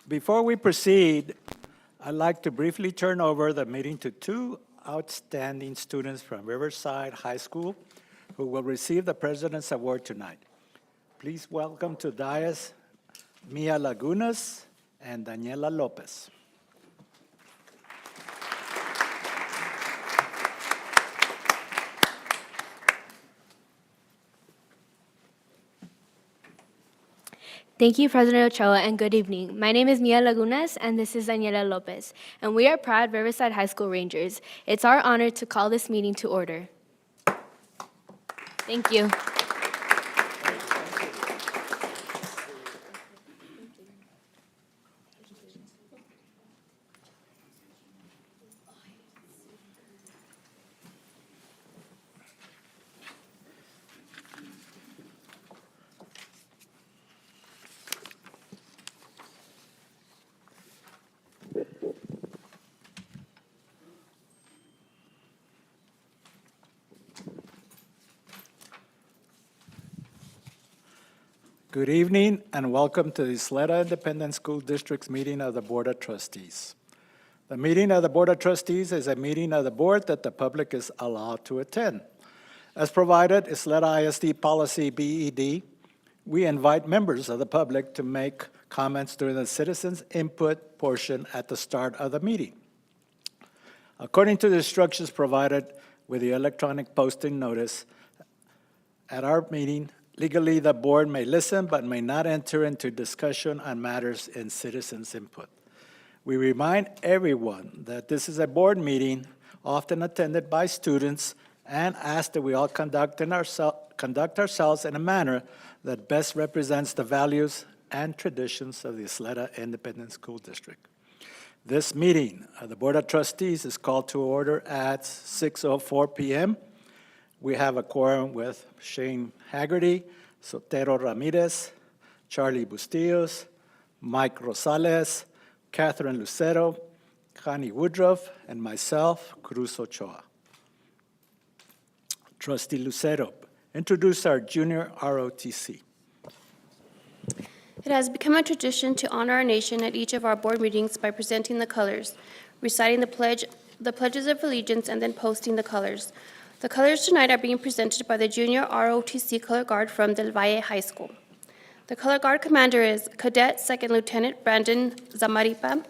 Before we proceed, I'd like to briefly turn over the meeting to two outstanding students from Riverside High School who will receive the President's Award tonight. Please welcome to dais Mia Lagunas and Daniela Lopez. Thank you, President Ochoa, and good evening. My name is Mia Lagunas, and this is Daniela Lopez, and we are proud Riverside High School Rangers. It's our honor to call this meeting to order. Thank you. Good evening and welcome to the Ysleta Independent School District's meeting of the Board of Trustees. The meeting of the Board of Trustees is a meeting of the board that the public is allowed to attend. As provided, Ysleta ISD Policy BED, we invite members of the public to make comments during the citizens' input portion at the start of the meeting. According to the instructions provided with the electronic posting notice, at our meeting, legally, the board may listen but may not enter into discussion on matters in citizens' input. We remind everyone that this is a board meeting often attended by students and ask that we all conduct ourselves in a manner that best represents the values and traditions of the Ysleta Independent School District. This meeting of the Board of Trustees is called to order at 6:04 p.m. We have a quorum with Shane Haggerty, Sotero Ramirez, Charlie Bustillos, Mike Rosales, Catherine Lucero, Connie Woodruff, and myself, Cruz Ochoa. Trustee Lucero, introduce our junior ROTC. It has become a tradition to honor our nation at each of our board meetings by presenting the colors, reciting the pledges of allegiance, and then posting the colors. The colors tonight are being presented by the Junior ROTC Color Guard from Del Valle High School. The Color Guard commander is Cadet Second Lieutenant Brandon Zamaripa.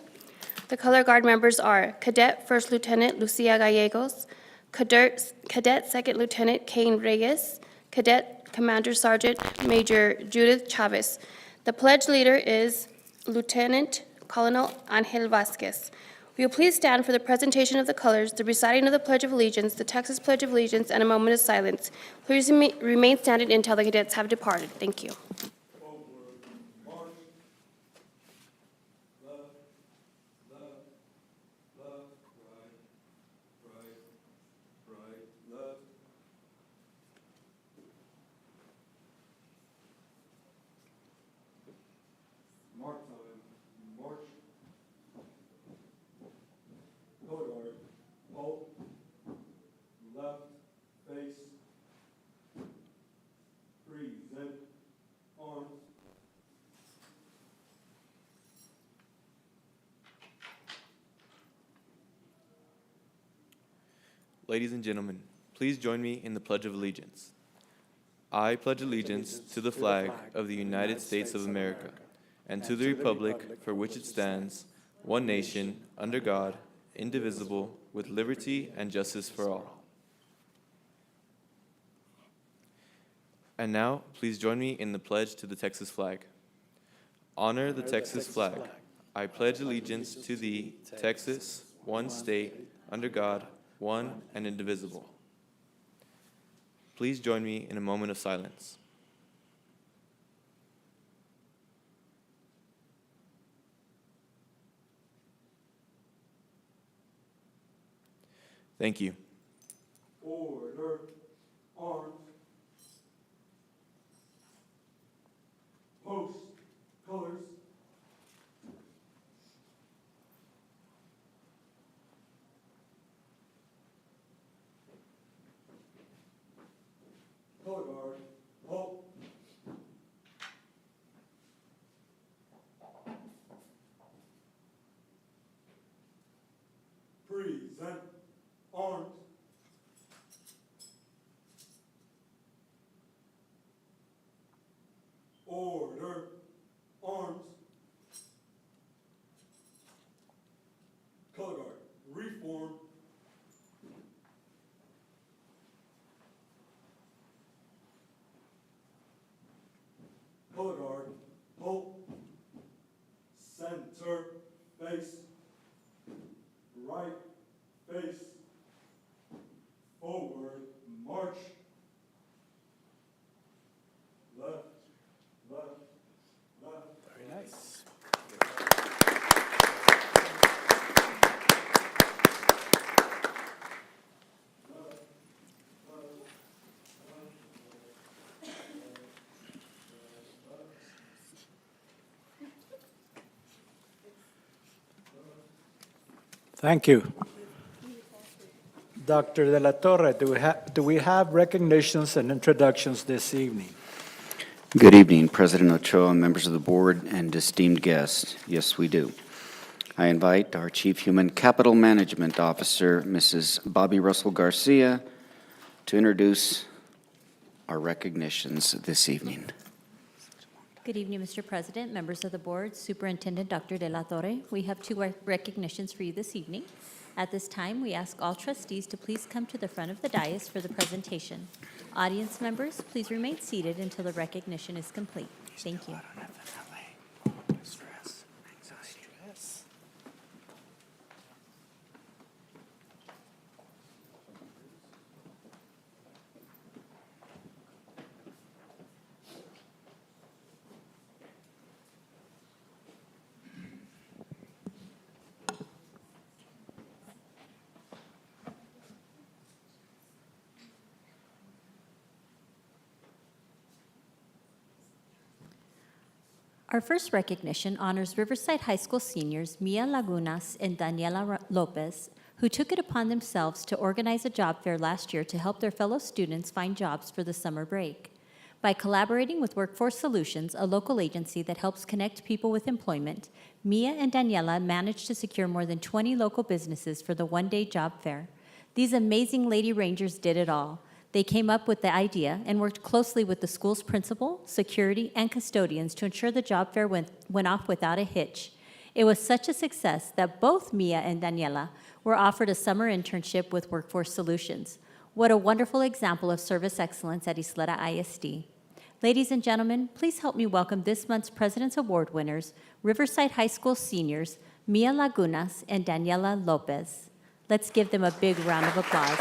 The Color Guard members are Cadet First Lieutenant Lucia Gallegos, Cadet Second Lieutenant Kane Reyes, Cadet Commander Sergeant Major Judith Chavez. The pledge leader is Lieutenant Colonel Angel Vasquez. Will you please stand for the presentation of the colors, the reciting of the Pledge of Allegiance, the Texas Pledge of Allegiance, and a moment of silence. Please remain standing until the cadets have departed. Thank you. Ladies and gentlemen, please join me in the Pledge of Allegiance. I pledge allegiance to the flag of the United States of America and to the republic for which it stands, one nation, under God, indivisible, with liberty and justice for all. And now, please join me in the pledge to the Texas flag. Honor the Texas flag. I pledge allegiance to thee, Texas, one state, under God, one and indivisible. Please join me in a moment of silence. Thank you. Order, arms, post, colors. Color guard, halt. present arms. Order, arms. Color guard, reform. Color guard, halt. Center, face. Right, face. Forward, march. Left, left, left. Very nice. Thank you. Dr. De La Torre, do we have recognitions and introductions this evening? Good evening, President Ochoa, members of the board, and esteemed guests. Yes, we do. I invite our Chief Human Capital Management Officer, Mrs. Bobby Russell Garcia, to introduce our recognitions this evening. Good evening, Mr. President, members of the board, Superintendent Dr. De La Torre. We have two recognitions for you this evening. At this time, we ask all trustees to please come to the front of the dais for the presentation. Audience members, please remain seated until the recognition is complete. Thank you. Our first recognition honors Riverside High School seniors Mia Lagunas and Daniela Lopez, who took it upon themselves to organize a job fair last year to help their fellow students find jobs for the summer break. By collaborating with Workforce Solutions, a local agency that helps connect people with employment, Mia and Daniela managed to secure more than 20 local businesses for the one-day job fair. These amazing Lady Rangers did it all. They came up with the idea and worked closely with the school's principal, security, and custodians to ensure the job fair went off without a hitch. It was such a success that both Mia and Daniela were offered a summer internship with Workforce Solutions. What a wonderful example of service excellence at Ysleta ISD. Ladies and gentlemen, please help me welcome this month's President's Award winners, Riverside High School seniors, Mia Lagunas and Daniela Lopez. Let's give them a big round of applause.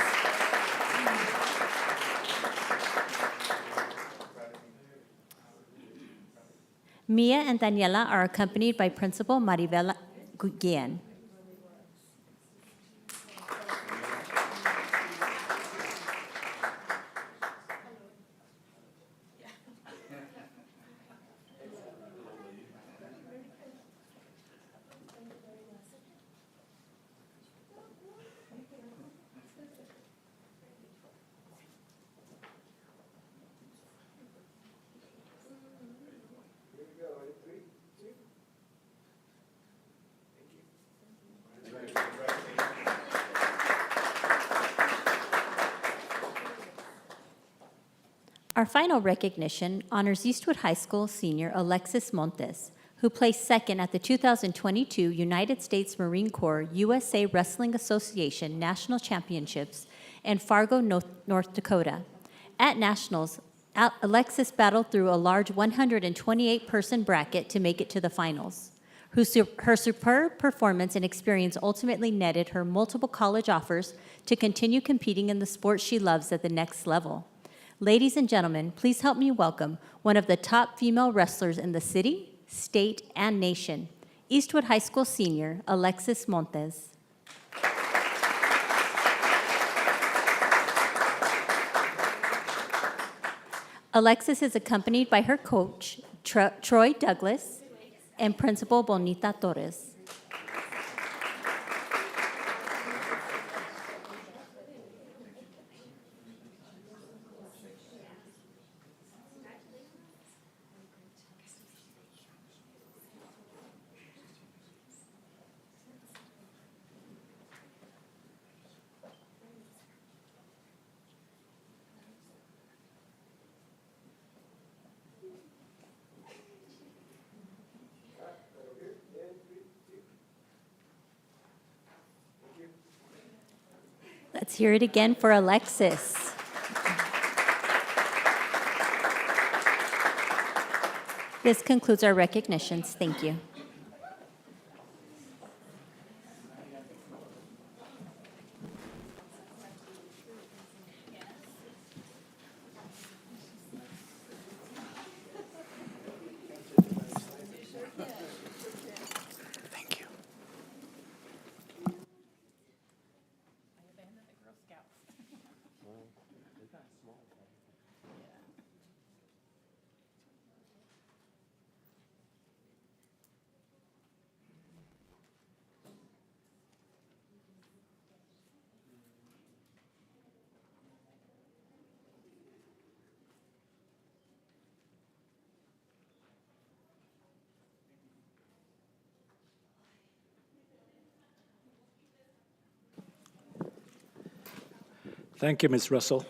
Mia and Daniela are accompanied by Principal Maribel Guillen. Our final recognition honors Eastwood High School senior Alexis Montes, who placed second at the 2022 United States Marine Corps USA Wrestling Association National Championships in Fargo, North Dakota. At Nationals, Alexis battled through a large 128-person bracket to make it to the finals. Her superb performance and experience ultimately netted her multiple college offers to continue competing in the sport she loves at the next level. Ladies and gentlemen, please help me welcome one of the top female wrestlers in the city, state, and nation, Eastwood High School senior Alexis Montes. Alexis is accompanied by her coach, Troy Douglas, and Principal Bonita Torres. Let's hear it again for Alexis. This concludes our recognitions. Thank you. Thank you. Thank you, Ms. Russell.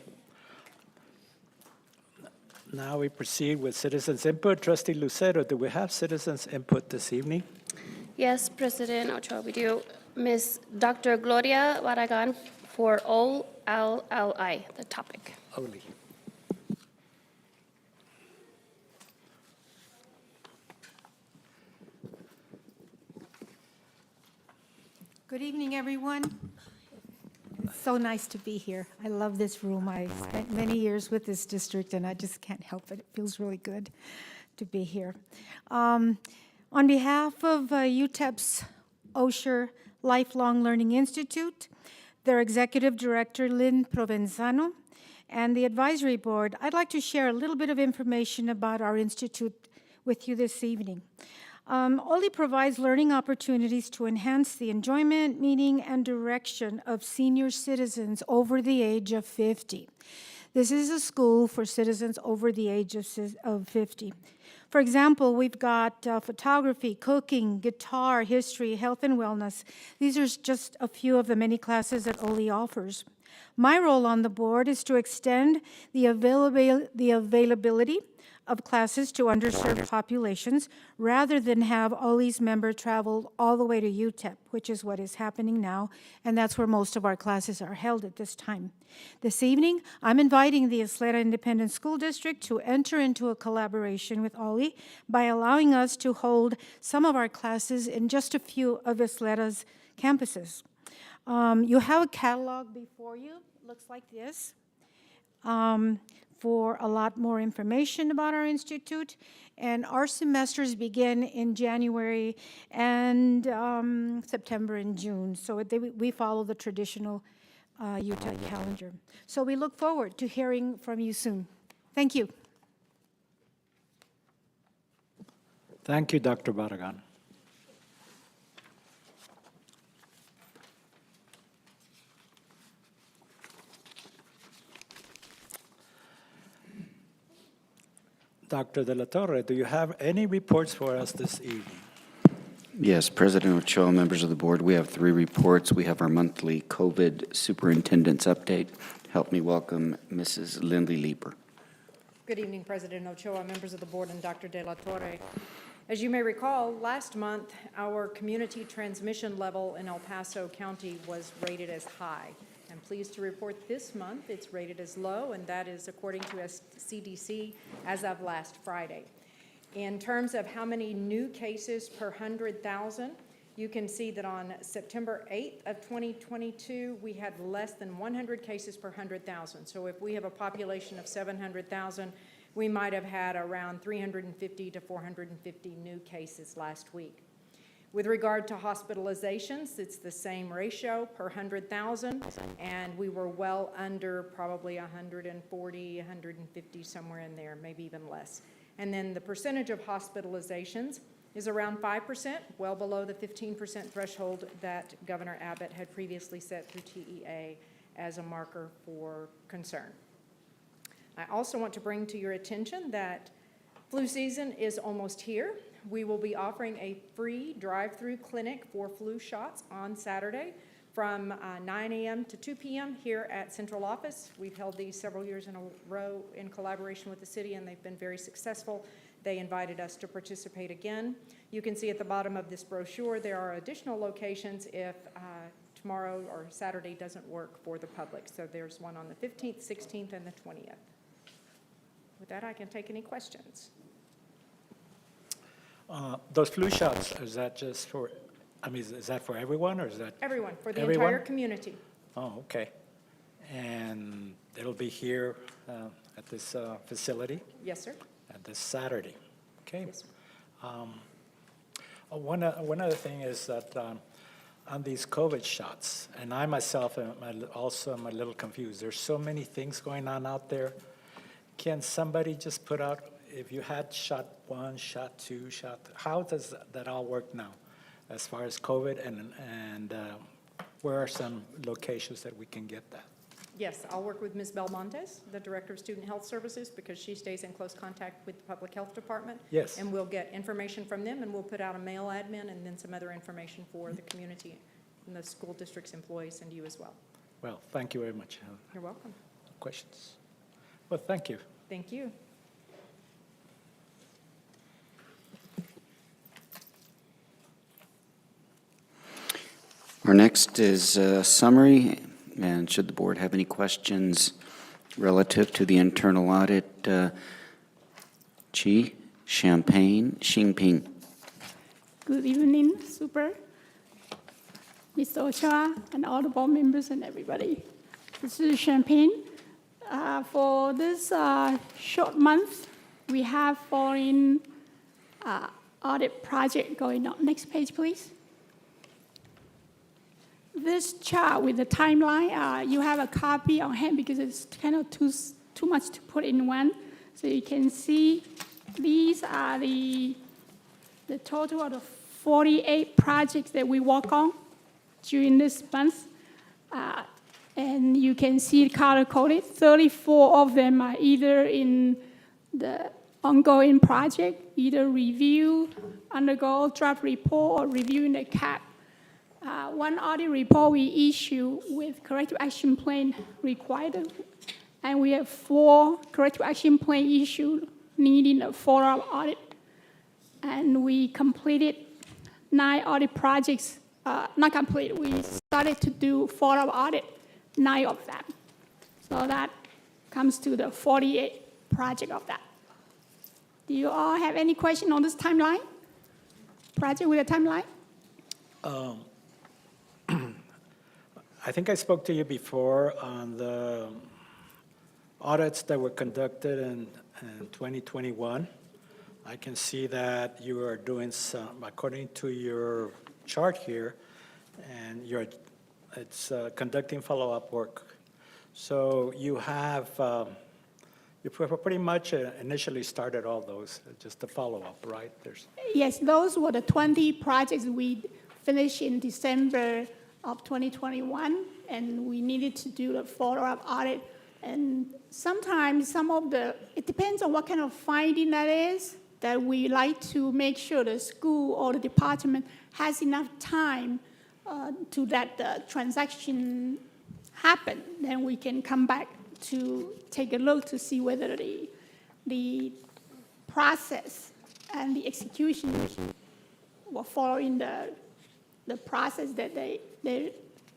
Now we proceed with citizens' input. Trustee Lucero, do we have citizens' input this evening? Yes, President Ochoa, we do. Ms. Dr. Gloria Barragan for OLLI, the topic. Oli. Good evening, everyone. It's so nice to be here. I love this room. I spent many years with this district, and I just can't help it. It feels really good to be here. On behalf of UTEP's Osher Lifelong Learning Institute, their Executive Director, Lynn Provenzano, and the Advisory Board, I'd like to share a little bit of information about our institute with you this evening. OLI provides learning opportunities to enhance the enjoyment, meaning, and direction of senior citizens over the age of 50. This is a school for citizens over the age of 50. For example, we've got photography, cooking, guitar, history, health and wellness. These are just a few of the many classes that OLI offers. My role on the board is to extend the availability of classes to underserved populations rather than have OLI's members travel all the way to UTEP, which is what is happening now, and that's where most of our classes are held at this time. This evening, I'm inviting the Ysleta Independent School District to enter into a collaboration with OLI by allowing us to hold some of our classes in just a few of Ysleta's campuses. You have a catalog before you, looks like this. For a lot more information about our institute. And our semesters begin in January and September and June. So we follow the traditional UTEP calendar. So we look forward to hearing from you soon. Thank you. Thank you, Dr. Barragan. Dr. De La Torre, do you have any reports for us this evening? Yes, President Ochoa, members of the board, we have 3 reports. We have our monthly COVID superintendent's update. Help me welcome Mrs. Lindley Leeper. Good evening, President Ochoa, members of the board, and Dr. De La Torre. As you may recall, last month, our community transmission level in El Paso County was rated as high. I'm pleased to report this month it's rated as low, and that is according to CDC as of last Friday. In terms of how many new cases per 100,000, you can see that on September 8th of 2022, we had less than 100 cases per 100,000. So if we have a population of 700,000, we might have had around 350 to 450 new cases last week. With regard to hospitalizations, it's the same ratio per 100,000, and we were well under probably 140, 150, somewhere in there, maybe even less. And then the percentage of hospitalizations is around 5%, well below the 15% threshold that Governor Abbott had previously set through TEA as a marker for concern. I also want to bring to your attention that flu season is almost here. We will be offering a free drive-through clinic for flu shots on Saturday from 9 a.m. to 2 p.m. here at Central Office. We've held these several years in a row in collaboration with the city, and they've been very successful. They invited us to participate again. You can see at the bottom of this brochure there are additional locations if tomorrow or Saturday doesn't work for the public. So there's one on the 15th, 16th, and the 20th. With that, I can take any questions. Those flu shots, is that just for, I mean, is that for everyone, or is that? Everyone, for the Everyone? entire community. Oh, okay. And it'll be here at this facility Yes, sir. at this Saturday, okay? Yes, sir. One other thing is that on these COVID shots, and I myself also am a little confused. There's so many things going on out there. Can somebody just put out, if you had shot 1, shot 2, how does that all work now as far as COVID, and where are some locations that we can get that? Yes, I'll work with Ms. Belmontes, the Director of Student Health Services, because she stays in close contact with the Public Health Department. Yes. And we'll get information from them, and we'll put out a mail admin and then some other information for the community and the school district's employees and you as well. Well, thank you very much. You're welcome. Questions? Well, thank you. Thank you. Our next is a summary, and should the board have any questions relative to the internal audit, Xingping. Good evening, Super, Mr. Ochoa, and all the board members and everybody. This is Champagne. For this short month, we have foreign audit project going on. Next page, please. This chart with the timeline, you have a copy on hand because it's kind of too much to put in one. So you can see these are the total of the 48 projects that we work on during this month. And you can see color-coded. 34 of them are either in the ongoing project, either review, undergo draft report, or reviewing the CAP. One audit report we issue with corrective action plan required, and we have 4 corrective action plan issued needing a follow-up audit. And we completed 9 audit projects, not completed, we started to do follow-up audit, 9 of them. So that comes to the 48 project of that. Do you all have any question on this timeline? Project with a timeline? I think I spoke to you before on the audits that were conducted in 2021. I can see that you are doing some, according to your chart here, and it's conducting follow-up work. So you have, you pretty much initially started all those, just the follow-up, right? Yes, those were the 20 projects we finished in December of 2021, and we needed to do the follow-up audit. And sometimes it depends on what kind of finding that is, that we like to make sure the school or the department has enough time to let the transaction happen. Then we can come back to take a look to see whether the process and the execution were following the process that they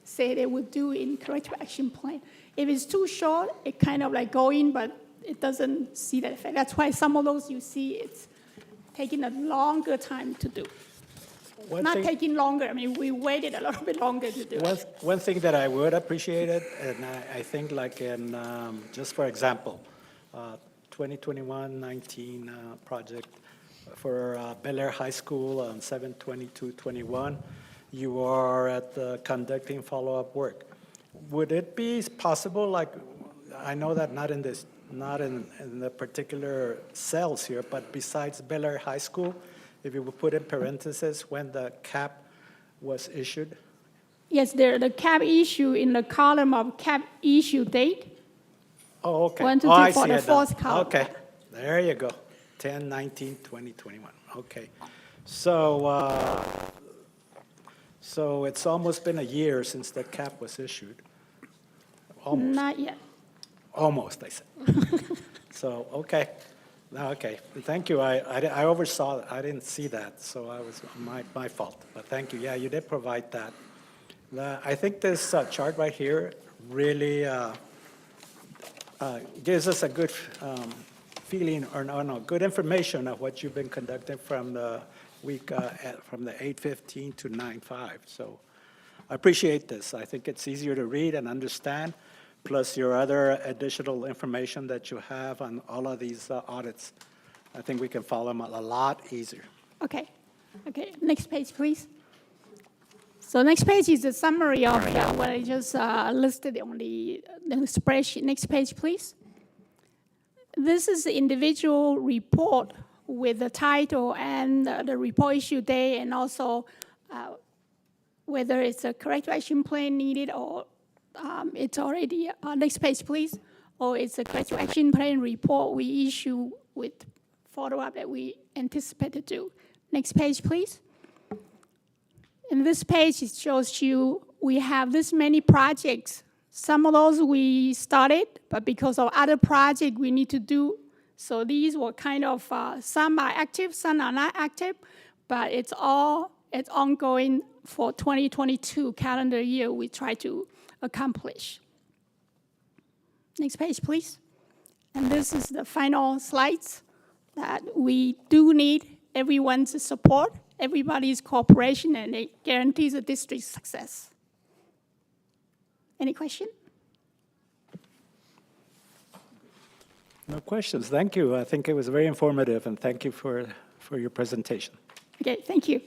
say they would do in corrective action plan. If it's too short, it kind of like going, but it doesn't see that effect. That's why some of those you see, it's taking a longer time to do. Not taking longer, I mean, we waited a little bit longer to do it. One thing that I would appreciate it, and I think like in, just for example, 2021-19 project for Bel Air High School on 7/22/21, you are at the conducting follow-up work. Would it be possible, like, I know that not in the particular cells here, but besides Bel Air High School, if you would put in parentheses when the cap was issued? Yes, the cap issue in the column of cap issue date. Oh, okay. 1, 2, 3, I 4, see the it now. fourth column. Okay, there you go. 10/19/2021. Okay. So it's almost been a year since the cap was issued. Almost. Not yet. Almost, I said. So, okay. Okay, thank you. I oversaw it. I didn't see that, so I was my fault. But thank you. Yeah, you did provide that. I think this chart right here really gives us a good feeling, or no, good information of what you've been conducting from the week, from the 8:15 to 9:05. So I appreciate this. I think it's easier to read and understand, plus your other additional information that you have on all of these audits. I think we can follow them a lot easier. Okay. Okay, next page, please. So next page is a summary of what I just listed on the spreadsheet. Next page, please. This is the individual report with the title and the report issue date, and also whether it's a corrective action plan needed or it's already, next page, please, or it's a corrective action plan report we issue with follow-up that we anticipate to do. Next page, please. In this page, it shows you we have this many projects. Some of those we started, but because of other projects we need to do. So these were kind of, some are active, some are not active, but it's ongoing for 2022 calendar year we try to accomplish. Next page, please. And this is the final slides that we do need everyone's support, everybody's cooperation, and it guarantees the district's success. Any question? No questions. Thank you. I think it was very informative, and thank you for your presentation. Okay, thank you.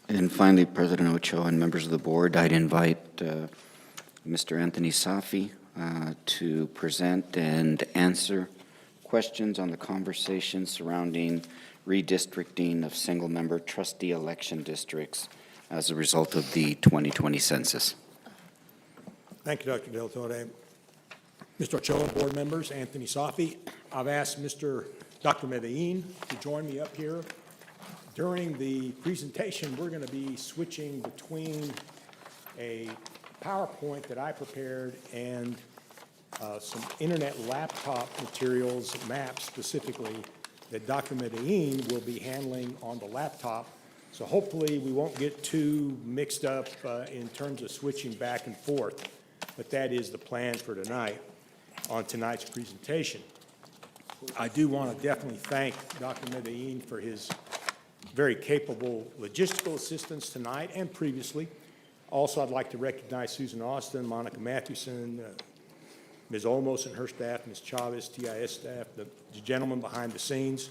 And finally, President Ochoa and members of the board, I'd invite Mr. Anthony Safi to present and answer questions on the conversation surrounding redistricting of single-member trustee election districts as a result of the 2020 census. Thank you, Dr. Del Torre. Mr. Ochoa, board members, Anthony Safi. I've asked Dr. Medellin to join me up here. During the presentation, we're going to be switching between a PowerPoint that I prepared and some internet laptop materials, maps specifically, that Dr. Medellin will be handling on the laptop. So hopefully we won't get too mixed up in terms of switching back and forth, but that is the plan for tonight on tonight's presentation. I do want to definitely thank Dr. Medellin for his very capable logistical assistance tonight and previously. Also, I'd like to recognize Susan Austin, Monica Mathewson, Ms. Olmos and her staff, Ms. Chavez, TIS staff, the gentlemen behind the scenes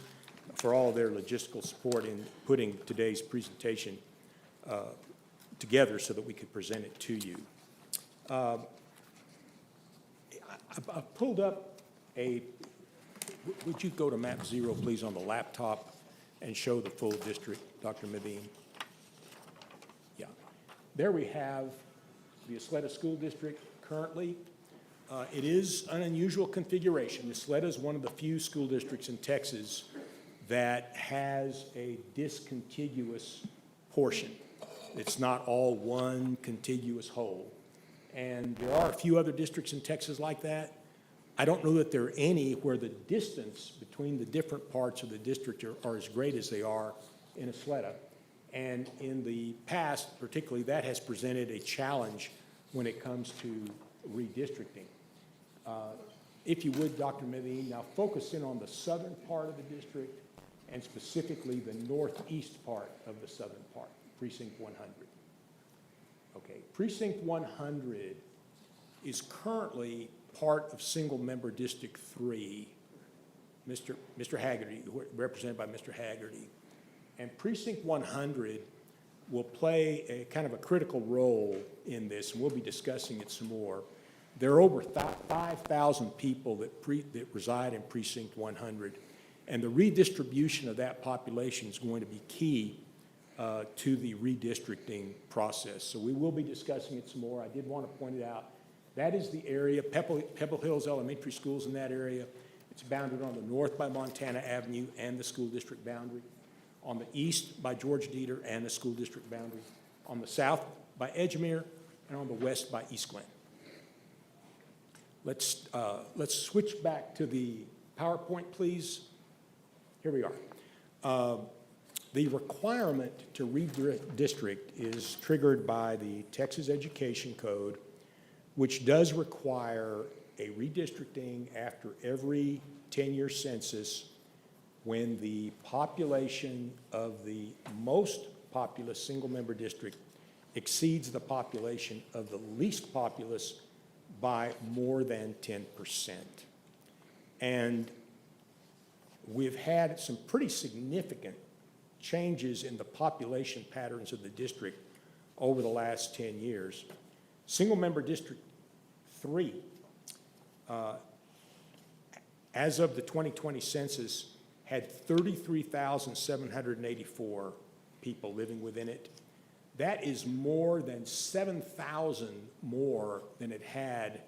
for all their logistical support in putting today's presentation together so that we could present it to you. I pulled up would you go to map 0, please, on the laptop and show the full district, Dr. Medellin? Yeah. There we have the Ysleta School District currently. It is an unusual configuration. Ysleta is one of the few school districts in Texas that has a discontiguous portion. It's not all one contiguous whole. And there are a few other districts in Texas like that. I don't know that there are any where the distance between the different parts of the district are as great as they are in Ysleta. And in the past, particularly, that has presented a challenge when it comes to redistricting. If you would, Dr. Medellin, now focus in on the southern part of the district and specifically the northeast part of the southern part, Precinct 100. Okay, Precinct 100 is currently part of single-member District 3, Mr. Haggerty, represented by Mr. Haggerty. And Precinct 100 will play a kind of a critical role in this, and we'll be discussing it some more. There are over 5,000 people that reside in Precinct 100, and the redistribution of that population is going to be key to the redistricting process. So we will be discussing it some more. I did want to point it out. That is the area, Pebble Hills Elementary School's in that area. It's bounded on the north by Montana Avenue and the school district boundary, on the east by George Dieter and the school district boundary, on the south by Edgemere, and on the west by East Glen. Let's switch back to the PowerPoint, please. Here we are. The requirement to redistrict is triggered by the Texas Education Code, which does require a redistricting after every 10-year census when the population of the most populous single-member district exceeds the population of the least populous by more than 10%. And we've had some pretty significant changes in the population patterns of the district over the last 10 years. Single-member District 3, as of the 2020 census, had 33,784 people living within it. That is more than 7,000 more than it had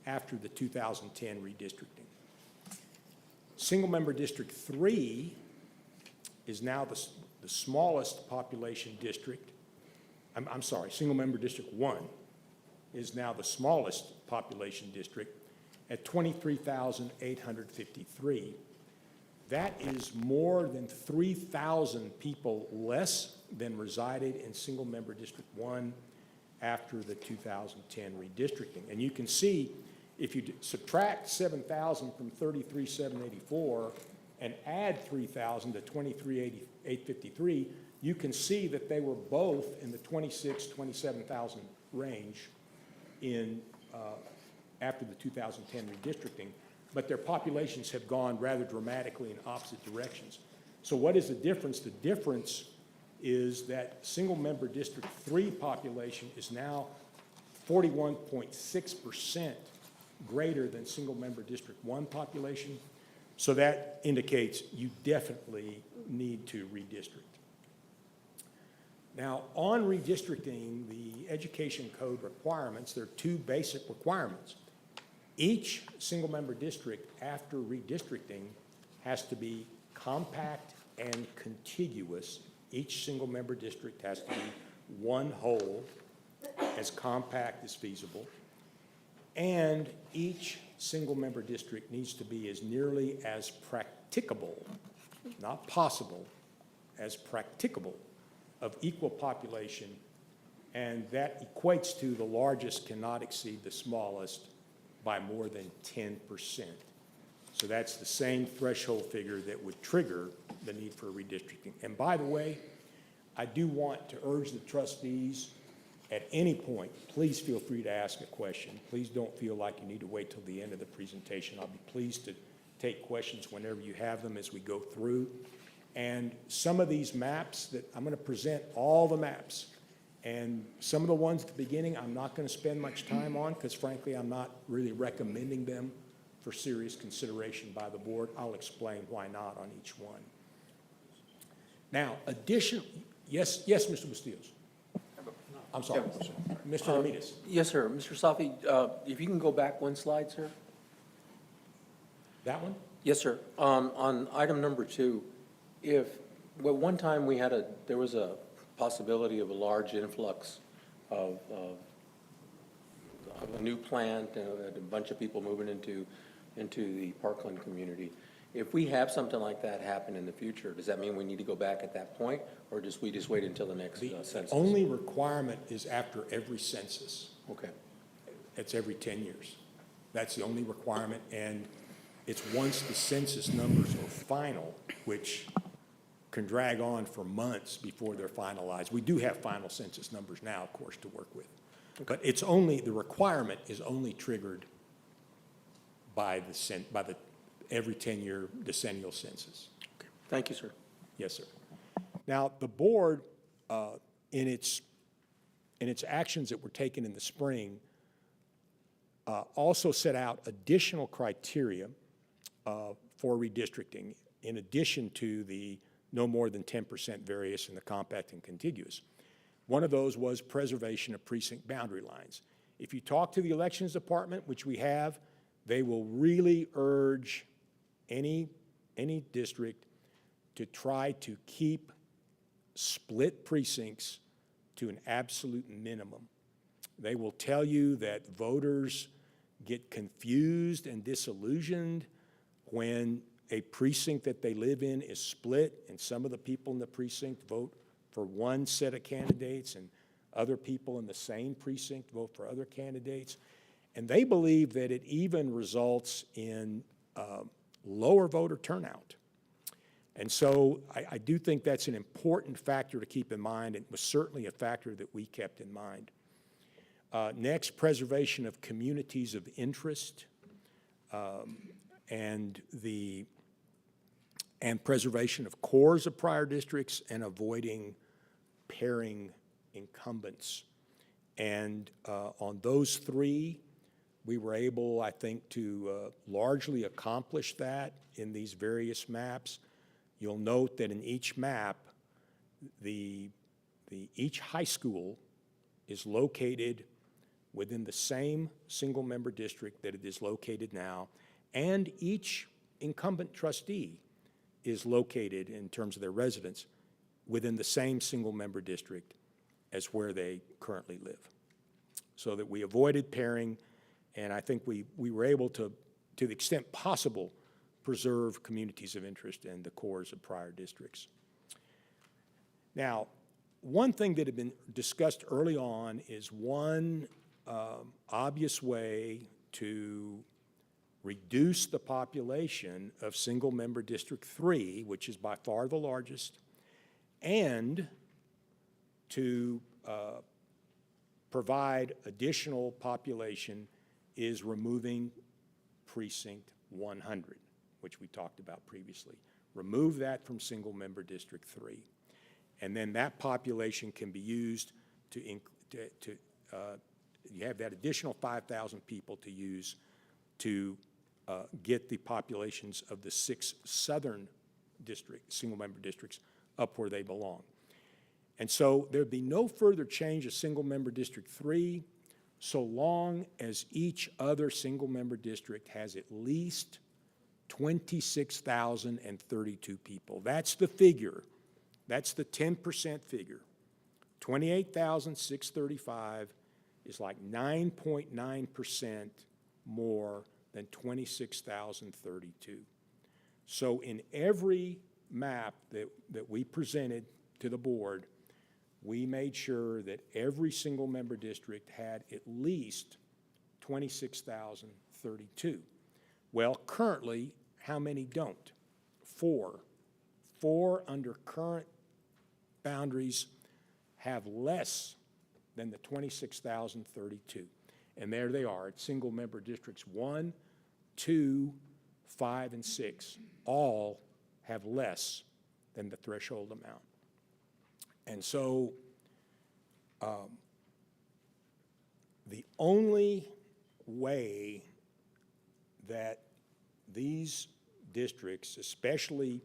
after the 2010 redistricting. Single-member District 3 is now the smallest population district. I'm sorry, single-member District 1 is now the smallest population district at 23,853. That is more than 3,000 people less than resided in single-member District 1 after the 2010 redistricting. And you can see, if you subtract 7,000 from 33,784 and add 3,000 to 23,853, you can see that they were both in the 26,000, 27,000 range in after the 2010 redistricting, but their populations have gone rather dramatically in opposite directions. So what is the difference? The difference is that single-member District 3 population is now 41.6% greater than single-member District 1 population. So that indicates you definitely need to redistrict. Now, on redistricting, the Education Code requirements, there are two basic requirements. Each single-member district after redistricting has to be compact and contiguous. Each single-member district has to be one whole, as compact as feasible. And each single-member district needs to be as nearly as practicable, not possible, as practicable, of equal population, and that equates to the largest cannot exceed the smallest by more than 10%. So that's the same threshold figure that would trigger the need for redistricting. And by the way, I do want to urge the trustees, at any point, please feel free to ask a question. Please don't feel like you need to wait till the end of the presentation. I'll be pleased to take questions whenever you have them as we go through. And some of these maps that I'm going to present, all the maps, and some of the ones at the beginning I'm not going to spend much time on because frankly I'm not really recommending them for serious consideration by the board. I'll explain why not on each one. Now, yes, Mr. Bustillos. I'm sorry, Mr. Ramirez. Yes, sir. Mr. Safi, if you can go back one slide, sir. That one? Yes, sir. On item number 2, well, one time there was a possibility of a large influx of a new plant and a bunch of people moving into the Parkland community. If we have something like that happen in the future, does that mean we need to go back at that point, or we just wait until the next census? The only requirement is after every census. Okay. It's every 10 years. That's the only requirement, and it's once the census numbers are final, which can drag on for months before they're finalized. We do have final census numbers now, of course, to work with. Okay. But it's only, the requirement is only triggered by the every 10-year decennial census. Okay. Thank you, sir. Yes, sir. Now, the board, in its actions that were taken in the spring, also set out additional criteria for redistricting, in addition to the no more than 10% variance in the compact and contiguous. One of those was preservation of precinct boundary lines. If you talk to the elections department, which we have, they will really urge any district to try to keep split precincts to an absolute minimum. They will tell you that voters get confused and disillusioned when a precinct that they live in is split, and some of the people in the precinct vote for one set of candidates, and other people in the same precinct vote for other candidates. And they believe that it even results in lower voter turnout. And so I do think that's an important factor to keep in mind, and it was certainly a factor that we kept in mind. Next, preservation of communities of interest, and preservation of cores of prior districts, and avoiding pairing incumbents. And on those three, we were able, I think, to largely accomplish that in these various maps. You'll note that in each map, each high school is located within the same single-member district that it is located now, and each incumbent trustee is located, in terms of their residence, within the same single-member district as where they currently live, so that we avoided pairing, and I think we were able to the extent possible, preserve communities of interest and the cores of prior districts. Now, one thing that had been discussed early on is one obvious way to reduce the population of single-member District 3, which is by far the largest, and to provide additional population is removing Precinct 100, which we talked about previously. Remove that from single-member District 3. And then that population can be used you have that additional 5,000 people to use to get the populations of the 6 southern single-member districts up where they belong. And so there'd be no further change of single-member District 3 so long as each other single-member district has at least 26,032 people. That's the figure. That's the 10% figure. 28,635 is like 9.9% more than 26,032. So in every map that we presented to the board, we made sure that every single-member district had at least 26,032. Well, currently, how many don't? 4. 4 under current boundaries have less than the 26,032. And there they are. It's single-member districts 1, 2, 5, and 6. All have less than the threshold amount. And so the only way that these districts, especially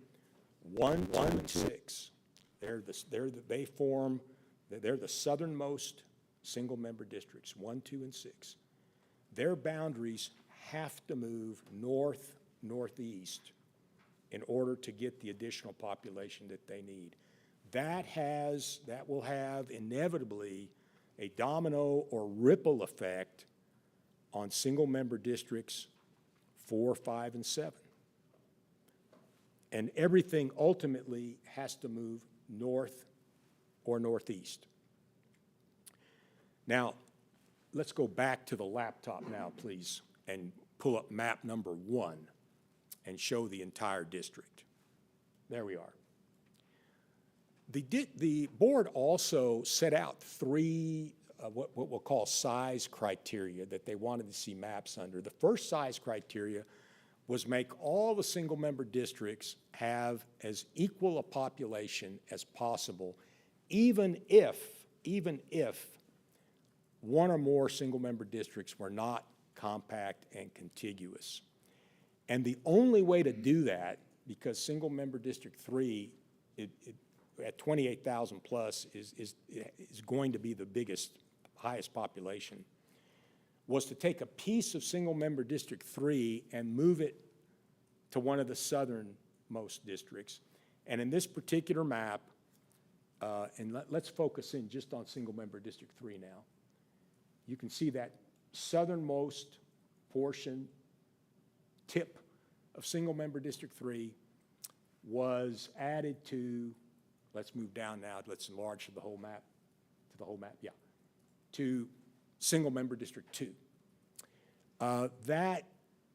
1, 2, and 6, they're the southernmost single-member districts, 1, 2, and 6. Their boundaries have to move north, northeast in order to get the additional population that they need. That will have inevitably a domino or ripple effect on single-member districts 4, 5, and 7. And everything ultimately has to move north or northeast. Now, let's go back to the laptop now, please, and pull up map number 1 and show the entire district. There we are. The board also set out 3 what we'll call size criteria that they wanted to see maps under. The first size criteria was make all the single-member districts have as equal a population as possible, even if one or more single-member districts were not compact and contiguous. And the only way to do that, because single-member District 3 at 28,000 plus is going to be the highest population, was to take a piece of single-member District 3 and move it to one of the southernmost districts. And in this particular map, and let's focus in just on single-member District 3 now. You can see that southernmost portion, tip of single-member District 3 was added to, let's move down now, let's enlarge to the whole map, to single-member District 2. That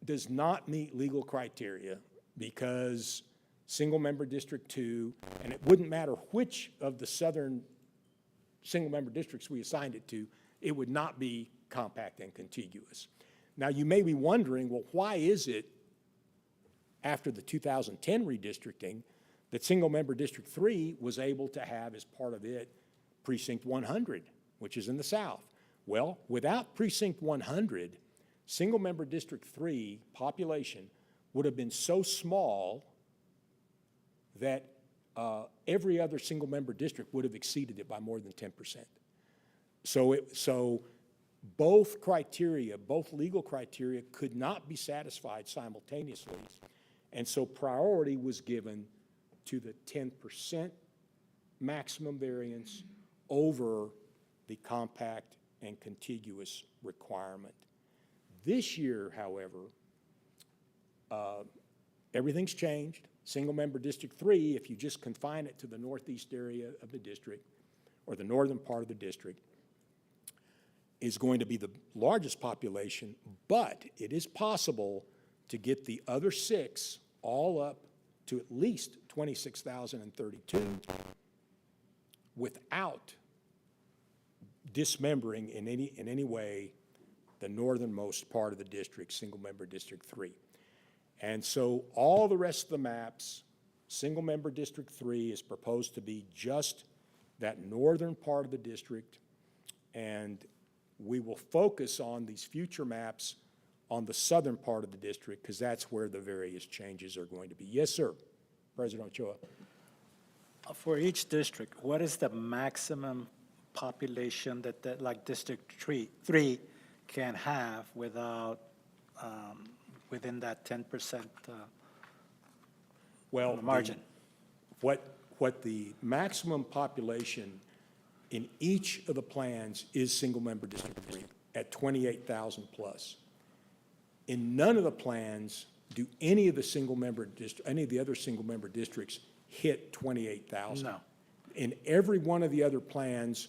does not meet legal criteria because single-member District 2, and it wouldn't matter which of the southern single-member districts we assigned it to, it would not be compact and contiguous. Now, you may be wondering, well, why is it after the 2010 redistricting that single-member District 3 was able to have as part of it Precinct 100, which is in the south? Well, without Precinct 100, single-member District 3 population would have been so small that every other single-member district would have exceeded it by more than 10%. So both criteria, both legal criteria, could not be satisfied simultaneously, and so priority was given to the 10% maximum variance over the compact and contiguous requirement. This year, however, everything's changed. Single-member District 3, if you just confine it to the northeast area of the district, or the northern part of the district, is going to be the largest population, but it is possible to get the other 6 all up to at least 26,032 without dismembering in any way the northernmost part of the district, single-member District 3. And so all the rest of the maps, single-member District 3 is proposed to be just that northern part of the district, and we will focus on these future maps on the southern part of the district because that's where the various changes are going to be. Yes, sir, President Ochoa. For each district, what is the maximum population that like District 3 can have without, within that 10% margin? What the maximum population in each of the plans is single-member District 3 at 28,000 plus. In none of the plans do any of the other single-member districts hit 28,000. No. In every one of the other plans,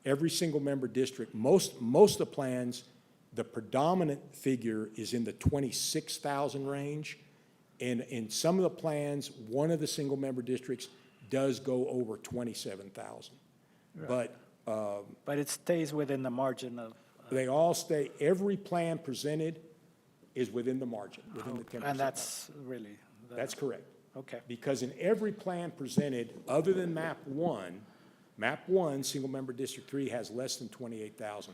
every single-member district, most of the plans, the predominant figure is in the 26,000 range. And in some of the plans, one of the single-member districts does go over 27,000. Right. But it stays within the margin of. They all stay, every plan presented is within the margin, within the 10%. And that's really. That's correct. Okay. Because in every plan presented, other than map 1, single-member District 3 has less than 28,000.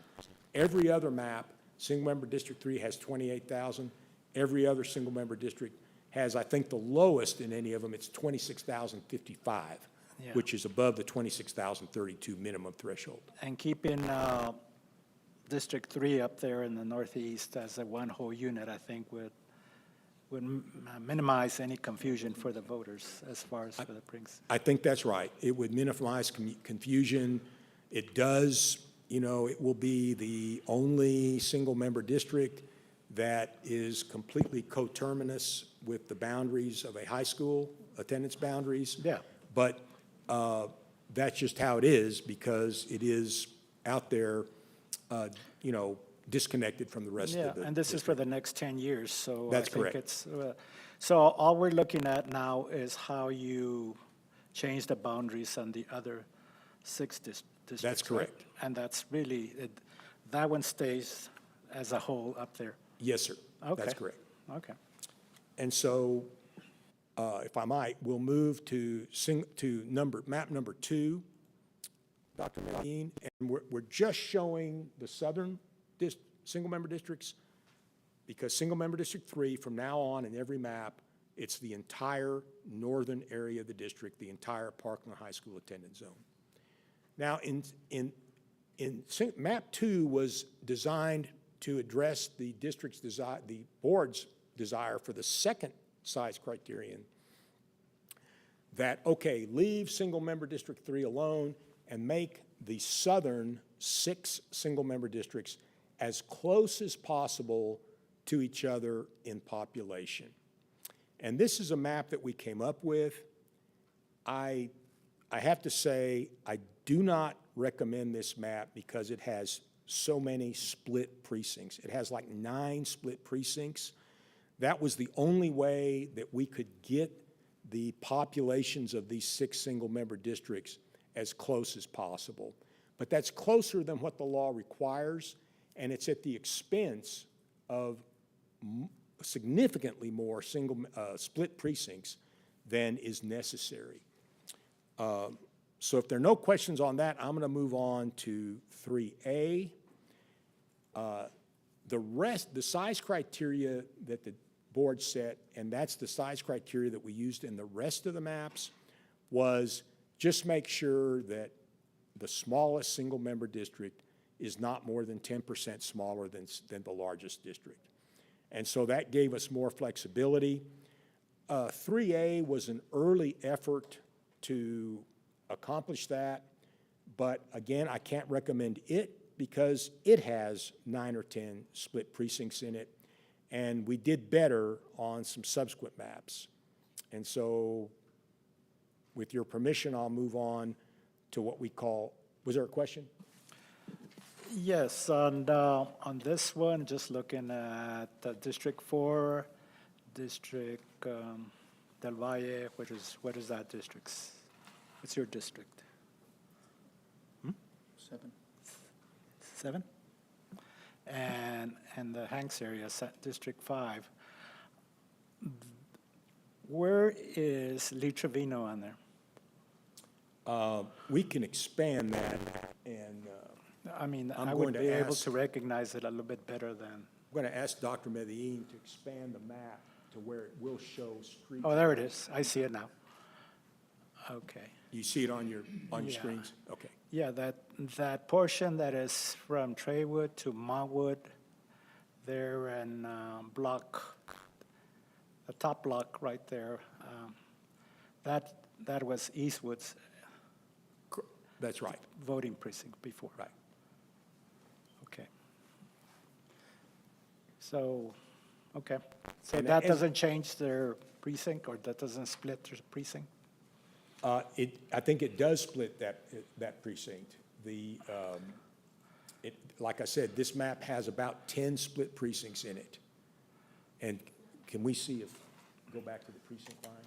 Every other map, single-member District 3 has 28,000. Every other single-member district has, I think the lowest in any of them, it's 26,055, Yeah. which is above the 26,032 minimum threshold. And keeping District 3 up there in the northeast as a one whole unit, I think would minimize any confusion for the voters as far as for the Precinct. I think that's right. It would minimize confusion. It does, it will be the only single-member district that is completely coterminous with the boundaries of a high school, attendance boundaries. Yeah. But that's just how it is because it is out there, disconnected from the rest of the Yeah, and this is for the next 10 years, so. That's I think correct. it's, so all we're looking at now is how you change the boundaries on the other 6 districts. That's correct. Right? And that's really, that one stays as a whole up there. Yes, sir. Okay. That's correct. Okay. And so, if I might, we'll move to map number 2, Dr. Medellin, and we're just showing the southern single-member districts because single-member District 3, from now on in every map, it's the entire northern area of the district, the entire Parkland High School attendance zone. Now, map 2 was designed to address the district's desire, the board's desire for the second size criterion that, okay, leave single-member District 3 alone and make the southern 6 single-member districts as close as possible to each other in population. And this is a map that we came up with. I have to say, I do not recommend this map because it has so many split precincts. It has like 9 split precincts. That was the only way that we could get the populations of these 6 single-member districts as close as possible. But that's closer than what the law requires, and it's at the expense of significantly more split precincts than is necessary. So if there are no questions on that, I'm going to move on to 3A. The size criteria that the board set, and that's the size criteria that we used in the rest of the maps, was just make sure that the smallest single-member district is not more than 10% smaller than the largest district. And so that gave us more flexibility. 3A was an early effort to accomplish that, but again, I can't recommend it because it has 9 or 10 split precincts in it, and we did better on some subsequent maps. And so, with your permission, I'll move on to what we call, was there a question? Yes, on this one, just looking at District 4, District Del Valle, what is that district? What's your district? 7? And the Hanks area, District 5. Where is Lee Trevino on there? We can expand that, and I mean, I'm I going would to be able ask- to recognize it a little bit better than, I'm going to ask Dr. Medellin to expand the map to where it will show streets. oh, there it is. I see it now. Okay. You see it on your Yeah. screens? Okay. Yeah, that portion that is from Traywood to Montwood, there and the top block right there, that was Eastwood's That's right. voting precinct before. Right. Okay. So, okay. So And that as- doesn't change their precinct, or that doesn't split their precinct? I think it does split that precinct. Like I said, this map has about 10 split precincts in it. And can we see go back to the precinct lines?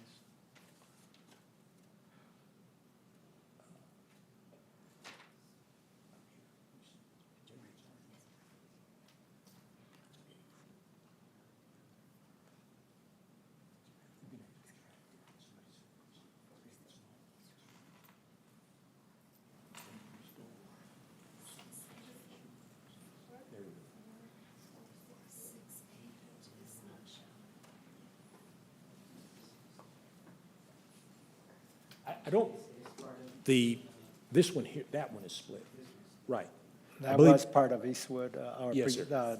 I don't, this one here, that one is split. Right. That believe- was part of Eastwood, Yes, sir.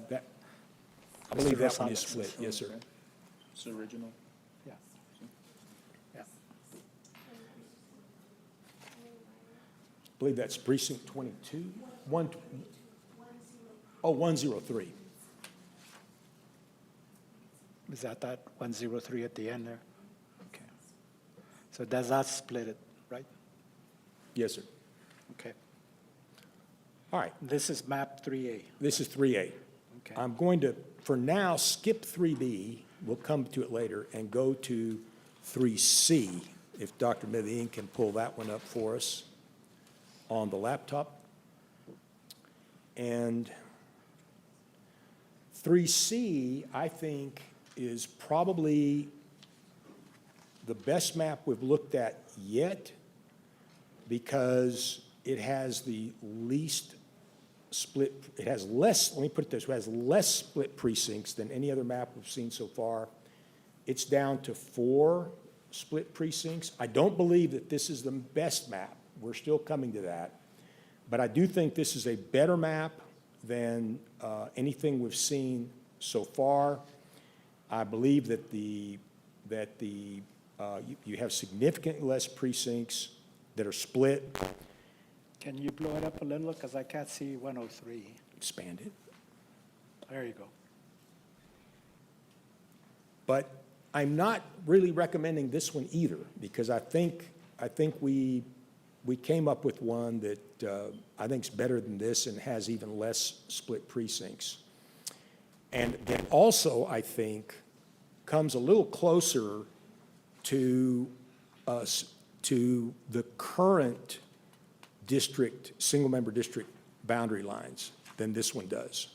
I believe that one is split, yes, sir. It's original. Yeah. Yeah. I believe that's precinct 22, 103. Is that 103 at the end there? Okay. So does that split it, right? Yes, sir. Okay. All right, This is map 3A. this is 3A. Okay. I'm going to, for now, skip 3B, we'll come to it later, and go to 3C, if Dr. Medellin can pull that one up for us on the laptop. And 3C, I think, is probably the best map we've looked at yet, because it has the least split, it has less, let me put it this way, it has less split precincts than any other map we've seen so far. It's down to 4 split precincts. I don't believe that this is the best map. We're still coming to that. But I do think this is a better map than anything we've seen so far. I believe that you have significantly less precincts that are split. Can you blow it up a little, because I can't see 103. Expand it. There you go. But I'm not really recommending this one either, because I think we came up with one that I think is better than this and has even less split precincts. And that also, I think, comes a little closer to the current district, single-member district boundary lines than this one does,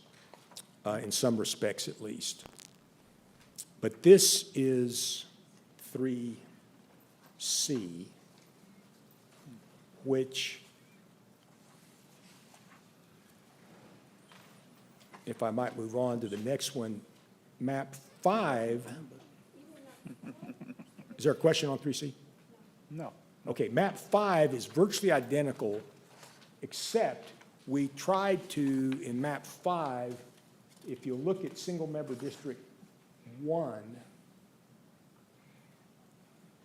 in some respects at least. But this is 3C, which, if I might move on to the next one, map 5. Is there a question on 3C? No. Okay, map 5 is virtually identical, except we tried to, in map 5, if you look at single-member District 1,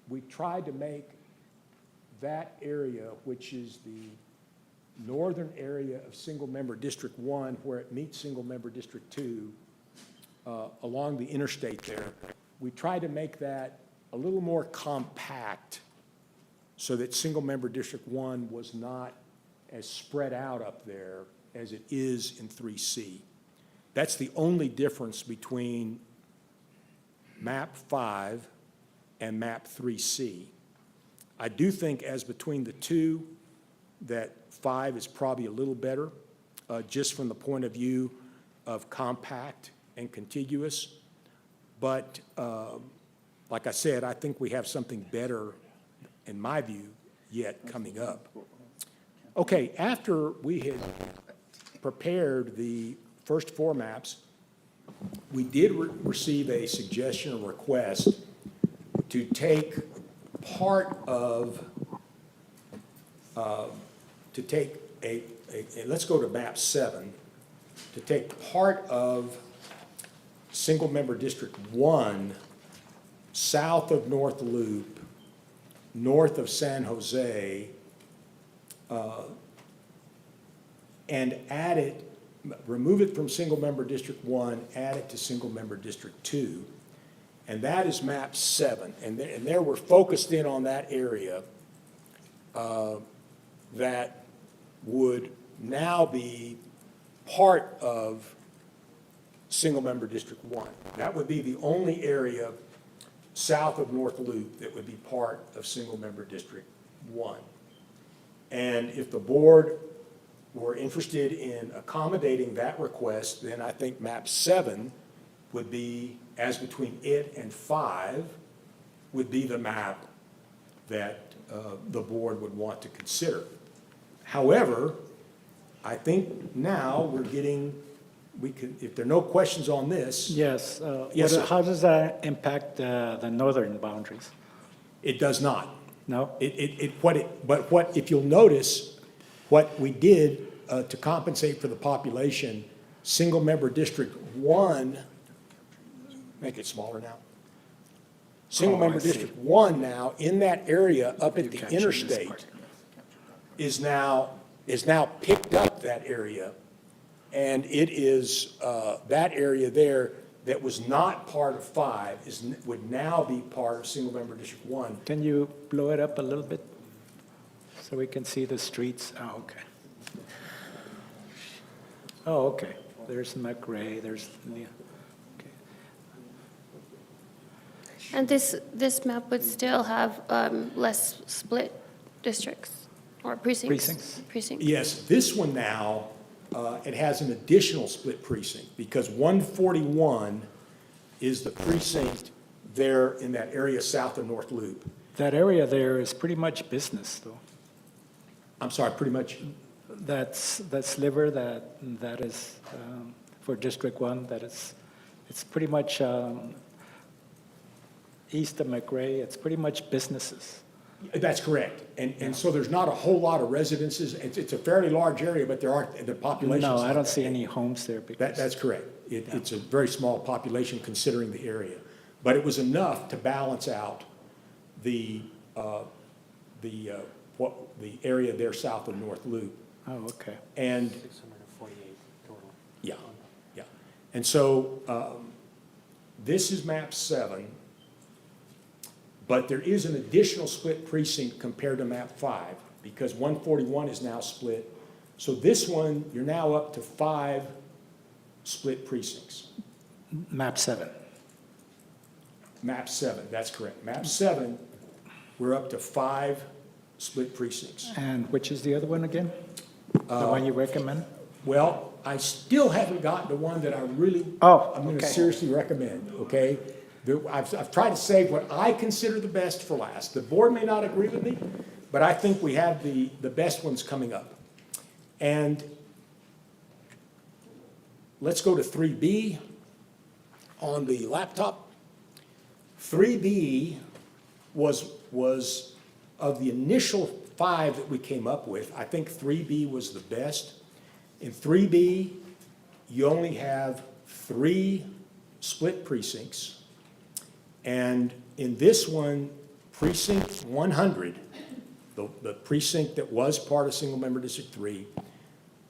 we tried to make that area, which is the northern area of single-member District 1, where it meets single-member District 2, along the interstate there, we tried to make that a little more compact so that single-member District 1 was not as spread out up there as it is in 3C. That's the only difference between map 5 and map 3C. I do think as between the two, that 5 is probably a little better, just from the point of view of compact and contiguous. But like I said, I think we have something better, in my view, yet coming up. Okay, after we had prepared the first 4 maps, we did receive a suggestion or request to take part of, let's go to map 7, to take part of single-member District 1 south of North Loop, north of San Jose, and add it, remove it from single-member District 1, add it to single-member District 2. And that is map 7. And there we're focused in on that area that would now be part of single-member District 1. That would be the only area south of North Loop that would be part of single-member District 1. And if the board were interested in accommodating that request, then I think map 7 would be, as between it and 5, would be the map that the board would want to consider. However, I think now we're getting, if there are no questions on this. Yes. Yes, sir. How does that impact the northern boundaries? It does not. No? But if you'll notice, what we did to compensate for the population, single-member District 1, make it smaller now. Single-member see. District 1 now, in that area up at the captured this interstate, part. is now picked up that area. And it is, that area there that was not part of 5 would now be part of single-member District 1. Can you blow it up a little bit so we can see the streets? Oh, okay. Oh, okay. There's McRae, there's, yeah. Okay. And this map would still have less split districts or precincts? Precincts. Yes, this one now, it has an additional split precinct because 141 is the precinct there in that area south of North Loop. That area there is pretty much business, though. I'm sorry, pretty much, That sliver that is for District 1, it's pretty much east of McRae, it's pretty much businesses. that's correct. And so there's not a whole lot of residences. It's a fairly large area, but there aren't, the population's No, not I don't that see big. any homes there because. That's correct. It's a very small population considering the area. But it was enough to balance out the area there south of North Loop. Oh, okay. And, 648 total. yeah. And so this is map 7. But there is an additional split precinct compared to map 5, because 141 is now split. So this one, you're now up to 5 split precincts. Map 7. Map 7, that's correct. Map 7, we're up to 5 split precincts. And which is the other one again? The one you recommend? Well, I still haven't gotten to one that I really, Oh, I'm going to okay. seriously recommend, okay? I've tried to save what I consider the best for last. The board may not agree with me, but I think we have the best ones coming up. And let's go to 3B on the laptop. 3B was of the initial 5 that we came up with, I think 3B was the best. In 3B, you only have 3 split precincts. And in this one, precinct 100, the precinct that was part of single-member District 3,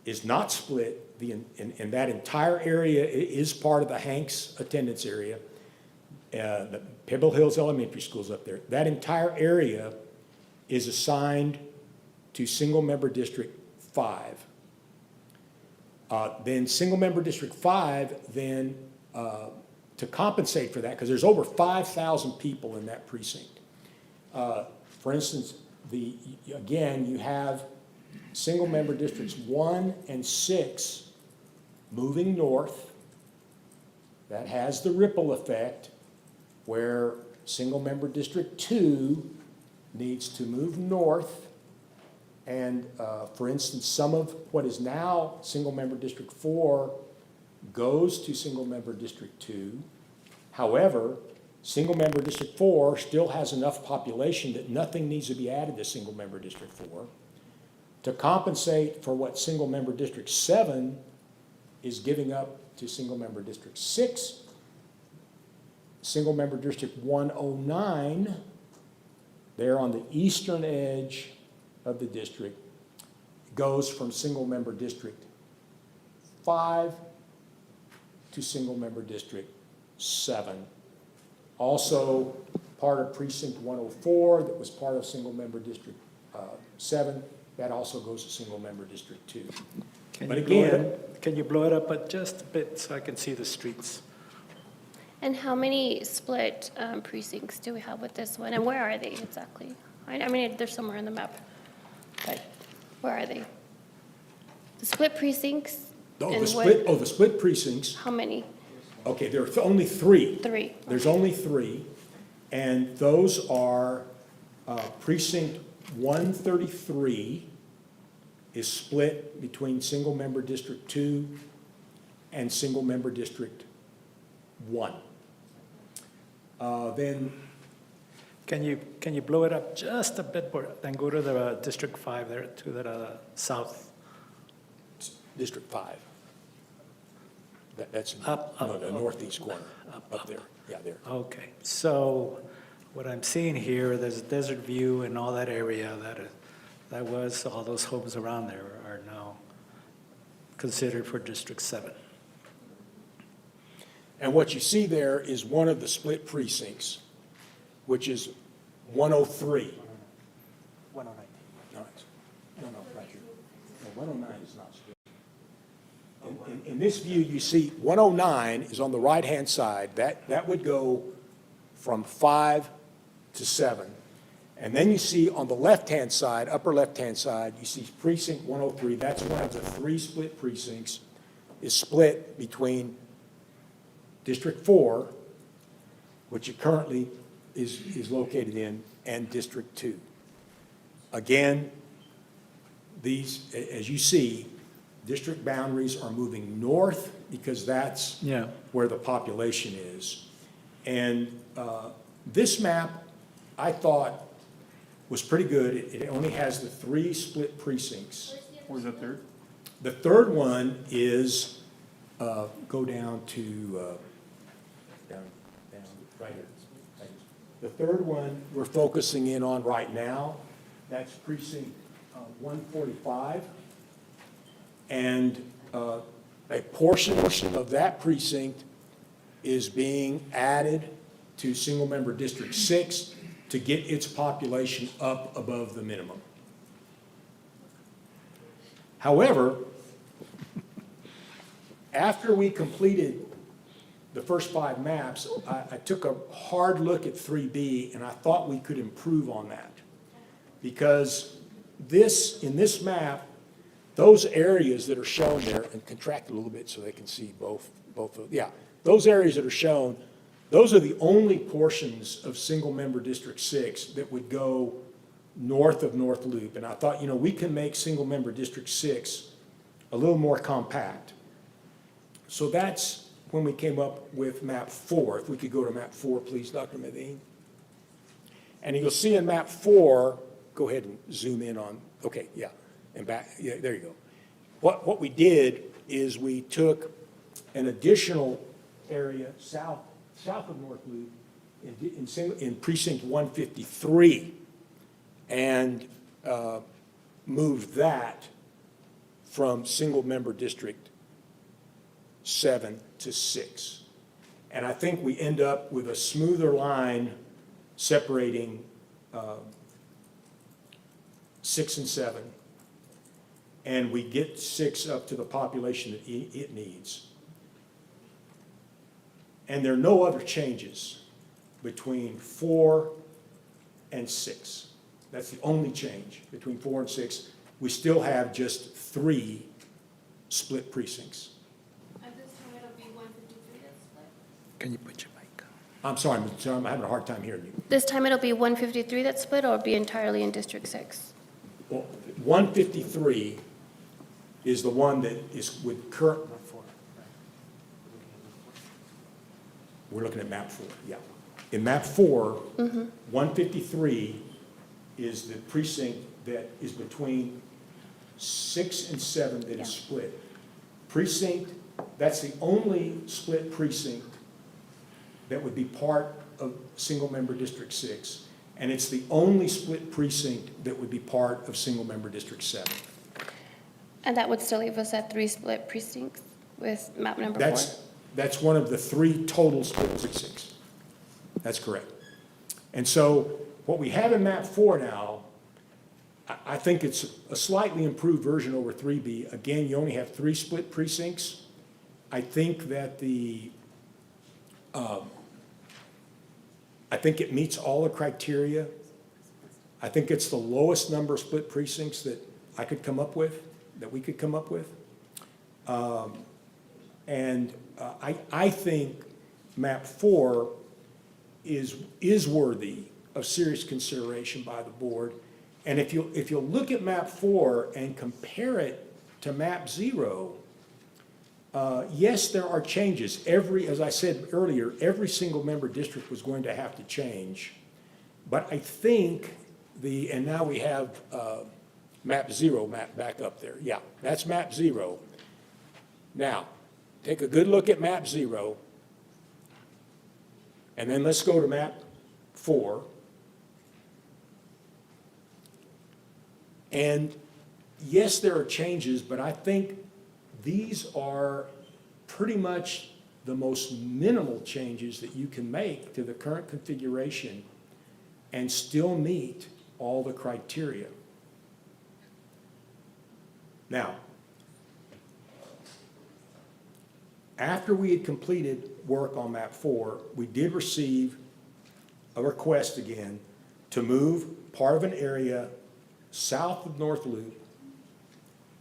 is not split. And that entire area is part of the Hanks attendance area. The Pebble Hills Elementary School's up there. That entire area is assigned to single-member District 5. Then single-member District 5, then to compensate for that, because there's over 5,000 people in that precinct. For instance, again, you have single-member Districts 1 and 6 moving north. That has the ripple effect where single-member District 2 needs to move north. And for instance, some of what is now single-member District 4 goes to single-member District 2. However, single-member District 4 still has enough population that nothing needs to be added to single-member District 4. To compensate for what single-member District 7 is giving up to single-member District 6, single-member District 109, there on the eastern edge of the district, goes from single-member District 5 to single-member District 7. Also, part of Precinct 104 that was part of single-member District 7, that also goes to single-member District 2. But again, Can you blow it up just a bit so I can see the streets? And how many split precincts do we have with this one, and where are they exactly? I mean, they're somewhere on the map, but where are they? The split precincts? and the split precincts, How many? okay, there are only 3. 3. There's only 3, and those are precinct 133 is split between single-member District 2 and single-member District 1. Then, Can you blow it up just a bit more, then go to the District 5 there, to the south? District 5. That's Up, the northeast corner, up there, yeah, there. Okay, so what I'm seeing here, there's Desert View and all that area that was, all those homes around there are now considered for District 7. And what you see there is one of the split precincts, which is 103. 109. No, right here. No, 109 is not split. In this view, you see 109 is on the right-hand side. That would go from 5 to 7. And then you see on the left-hand side, upper left-hand side, you see precinct 103. That's one of the 3 split precincts, is split between District 4, which it currently is located in, and District 2. Again, these, as you see, district boundaries are moving north because that's where the population is. And this map, I thought, was pretty good. It only has the 3 split precincts. Where's the third? The third one is, go down to, down, right here. The third one we're focusing in on right now, that's precinct 145. And a portion of that precinct is being added to single-member District 6 to get its population up above the minimum. However, after we completed the first 5 maps, I took a hard look at 3B, and I thought we could improve on that. Because in this map, those areas that are shown there, and contract a little bit so they can see both those areas that are shown, those are the only portions of single-member District 6 that would go north of North Loop. And I thought, we can make single-member District 6 a little more compact. So that's when we came up with map 4. If we could go to map 4, please, Dr. Medine. And you'll see in map 4, go ahead and zoom in on, okay, yeah, and back, yeah, there you go. What we did is we took an additional area south of North Loop in precinct 153 and moved that from single-member District 7 to 6. And I think we end up with a smoother line separating 6 and 7, and we get 6 up to the population that it needs. And there are no other changes between 4 and 6. That's the only change between 4 and 6. We still have just 3 split precincts. At this time, it'll be 153 that's split? Can you put your mic on? I'm sorry, I'm having a hard time hearing you. This time it'll be 153 that's split, or it'll be entirely in District 6? Well, 153 is the one that is with current. We're looking at map 4, yeah. In map 4, 153 is the precinct that is between 6 and 7 that is split. Precinct, that's the only split precinct that would be part of single-member District 6. And it's the only split precinct that would be part of single-member District 7. And that would still leave us at 3 split precincts with map number 4? That's one of the 3 total split precincts. That's correct. And so what we have in map 4 now, I think it's a slightly improved version over 3B. Again, you only have 3 split precincts. I think that I think it meets all the criteria. I think it's the lowest number of split precincts that I could come up with, that we could come up with. I think map 4 is worthy of serious consideration by the board. And if you'll look at map 4 and compare it to map 0, yes, there are changes. As I said earlier, every single member district was going to have to change. But I think and now we have map 0 back up there. Yeah, that's map 0. Now, take a good look at map 0, and then let's go to map 4. And yes, there are changes, but I think these are pretty much the most minimal changes that you can make to the current configuration and still meet all the criteria. Now, after we had completed work on map 4, we did receive a request again to move part of an area south of North Loop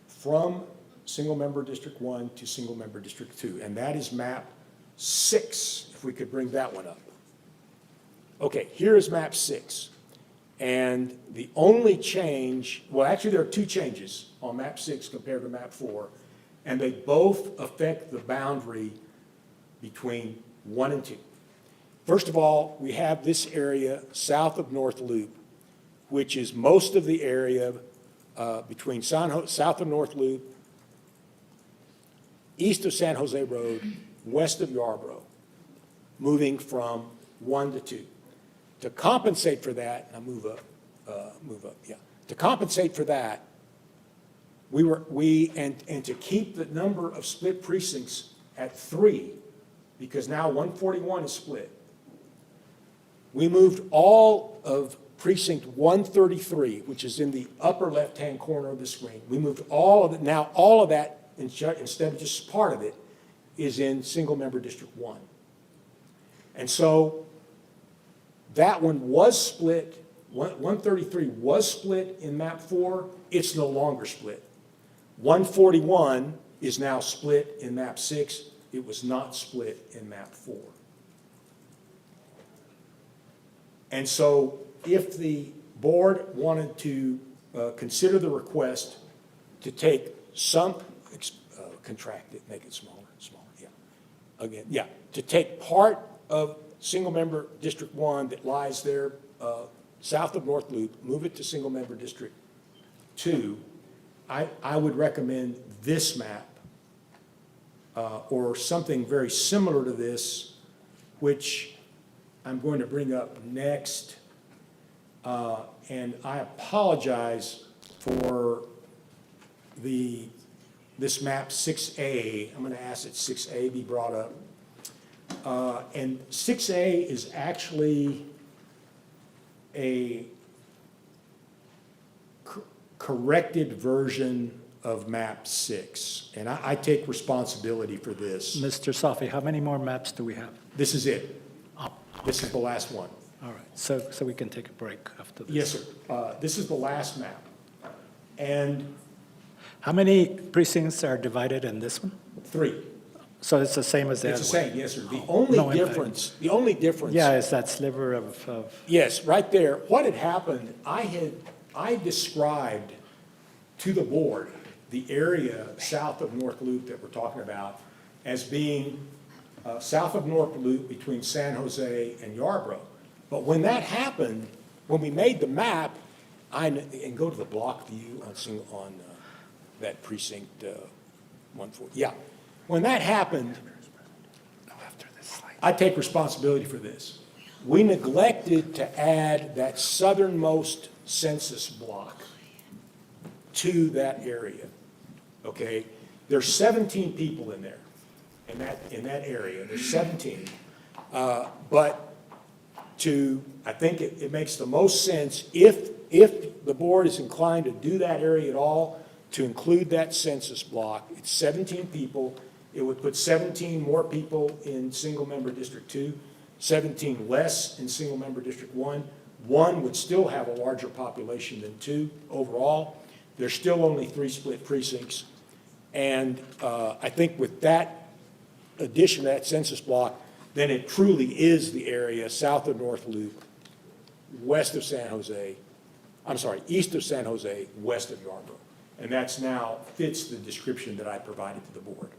from single-member District 1 to single-member District 2, and that is map 6, if we could bring that one up. Okay, here is map 6, and the only change, well, actually there are 2 changes on map 6 compared to map 4, and they both affect the boundary between 1 and 2. First of all, we have this area south of North Loop, which is most of the area between south of North Loop, east of San Jose Road, west of Yarborough, moving from 1 to 2. To compensate for that, and I move up, yeah. To compensate for that, and to keep the number of split precincts at 3, because now 141 is split. We moved all of precinct 133, which is in the upper left-hand corner of the screen. We moved all of it. Now, all of that, instead of just part of it, is in single-member District 1. And so that one was split, 133 was split in map 4. It's no longer split. 141 is now split in map 6. It was not split in map 4. And so if the board wanted to consider the request to take some, contract it, make it smaller, yeah. Again, yeah, to take part of single-member District 1 that lies there south of North Loop, move it to single-member District 2, I would recommend this map or something very similar to this, which I'm going to bring up next. And I apologize for this map 6A. I'm going to ask that 6A be brought up. And 6A is actually a corrected version of map 6. And I take responsibility for this. Mr. Safi, how many more maps do we have? This is it. Oh, This is the last one. all right, so we can take a break after this. Yes, sir. This is the last map. And How many precincts are divided in this one? 3. So it's the same as the other It's one? the same, yes, sir. The No only impact. difference. Yeah, it's that sliver of, Yes, right there. What had happened, I described to the board the area south of North Loop that we're talking about as being south of North Loop between San Jose and Yarborough. But when that happened, when we made the map, and go to the block view on that precinct 14, yeah. When that happened, I take responsibility for this. We neglected to add that southernmost census block to that area, okay? There's 17 people in there, in that area, there's 17. But I think it makes the most sense, if the board is inclined to do that area at all, to include that census block. It's 17 people. It would put 17 more people in single-member District 2, 17 less in single-member District 1. 1 would still have a larger population than 2 overall. There's still only 3 split precincts. And I think with that addition to that census block, then it truly is the area south of North Loop, west of San Jose, east of San Jose, west of Yarborough. And that's now fits the description that I provided to the board.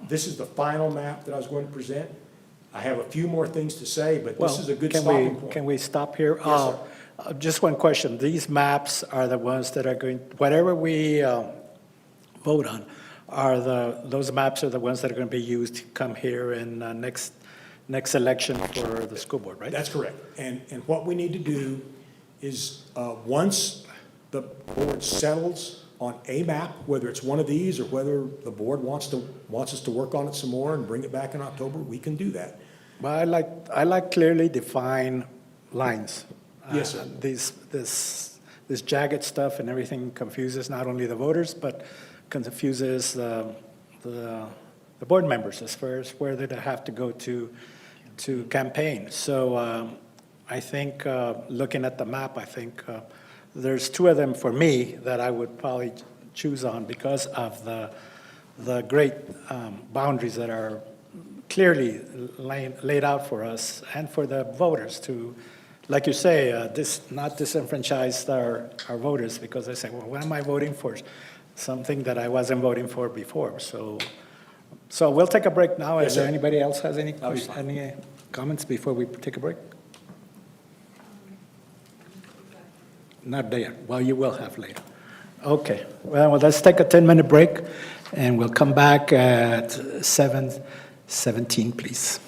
This is the final map that I was going to present. I have a few more things to say, but this is a good stopping point. Can we stop here? Yes, sir. Just one question. These maps are the ones that are going, whatever we vote on, those maps are the ones that are going to be used to come here in next election for the school board, right? That's correct. And what we need to do is, once the board settles on a map, whether it's one of these or whether the board wants us to work on it some more and bring it back in October, we can do that. Well, I like clearly defined lines. Yes, sir. This jagged stuff and everything confuses not only the voters, but confuses the board members as far as where they have to go to campaign. So I think, looking at the map, I think there's 2 of them for me that I would probably choose on because of the great boundaries that are clearly laid out for us and for the voters to, like you say, not disenfranchise our voters because they say, well, what am I voting for? Something that I wasn't voting for before. So we'll take a break now. Yes, Is there sir. anybody else has any comments before we take a break? Not there. Well, you will have later. Okay. Well, let's take a 10-minute break, and we'll come back at 7:17, please.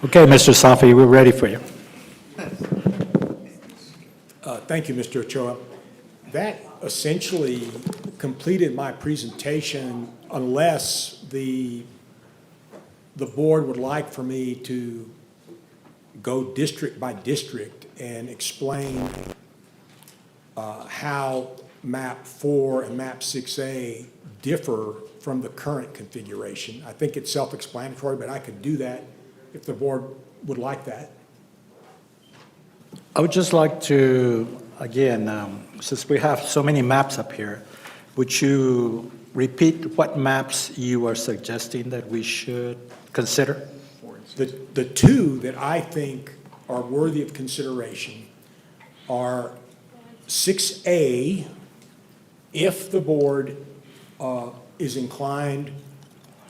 Okay, Mr. Safi, we're ready for you. Thank you, Mr. Ochoa. That essentially completed my presentation unless the board would like for me to go district by district and explain how map 4 and map 6A differ from the current configuration. I think it's self-explanatory, but I could do that if the board would like that. I would just like to, again, since we have so many maps up here, would you repeat what maps you are suggesting that we should consider? The two that I think are worthy of consideration are 6A, if the board is inclined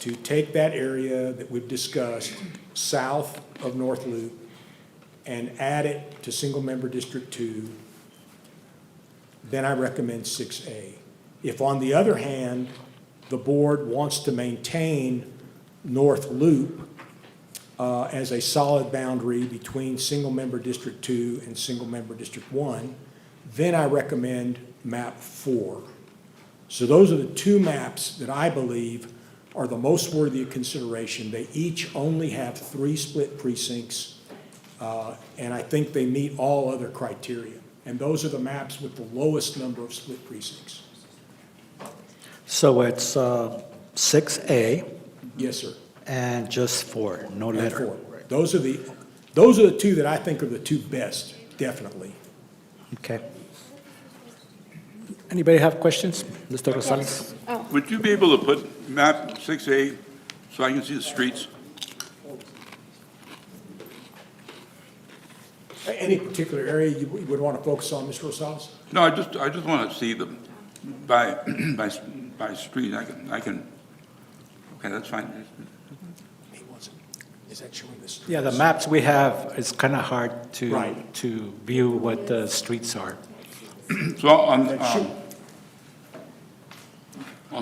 to take that area that we've discussed south of North Loop and add it to single-member District 2, then I recommend 6A. If, on the other hand, the board wants to maintain North Loop as a solid boundary between single-member District 2 and single-member District 1, then I recommend map 4. So those are the two maps that I believe are the most worthy of consideration. They each only have 3 split precincts, and I think they meet all other criteria. And those are the maps with the lowest number of split precincts. So it's 6A Yes, sir. and just 4, no And letter. 4. Those are the two that I think are the two best, definitely. Okay. Anybody have questions? Mr. Rosales? Would you be able to put map 6A so I can see the streets? Any particular area you would want to focus on, Mr. Rosales? No, I just want to see them by street. I can, okay, that's fine. Is that showing the streets? Yeah, the maps we have, it's kind of hard to, Right. to view what the streets are. So on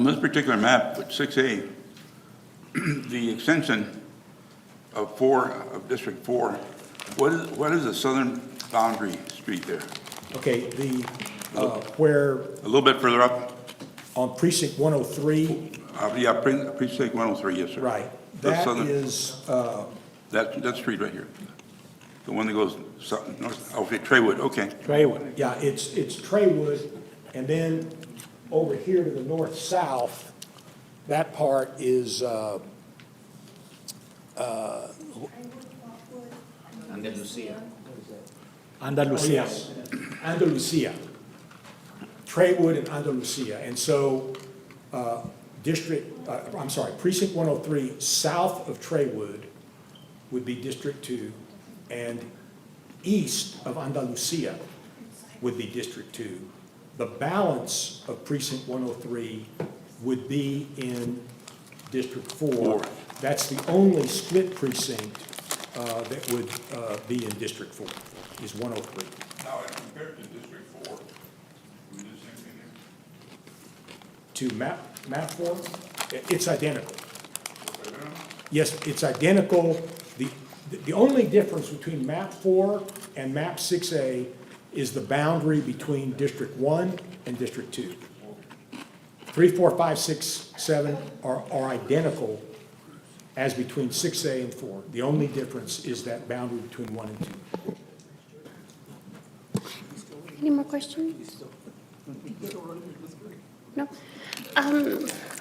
this particular map, with 6A, the extension of District 4, what is the southern boundary street there? Okay, where A little bit further up? on precinct 103, Yeah, precinct 103, yes, sir. right, The that southern- is, That street right here. The one that goes north, okay, Traywood, okay. Traywood. yeah, it's Traywood, and then over here to the north-south, that part is, Andalusia. Andalusia. Traywood and Andalusia. And so, precinct 103, south of Traywood would be District 2, and east of Andalusia would be District 2. The balance of precinct 103 would be in District 4. That's the only split precinct that would be in District 4, is 103. Now, compared to District 4, we do the same thing here? To map 4, it's identical. Yes, it's identical. The only difference between map 4 and map 6A is the boundary between District 1 and District 2. 3, 4, 5, 6, 7 are identical as between 6A and 4. The only difference is that boundary between 1 and 2. Any more questions? No?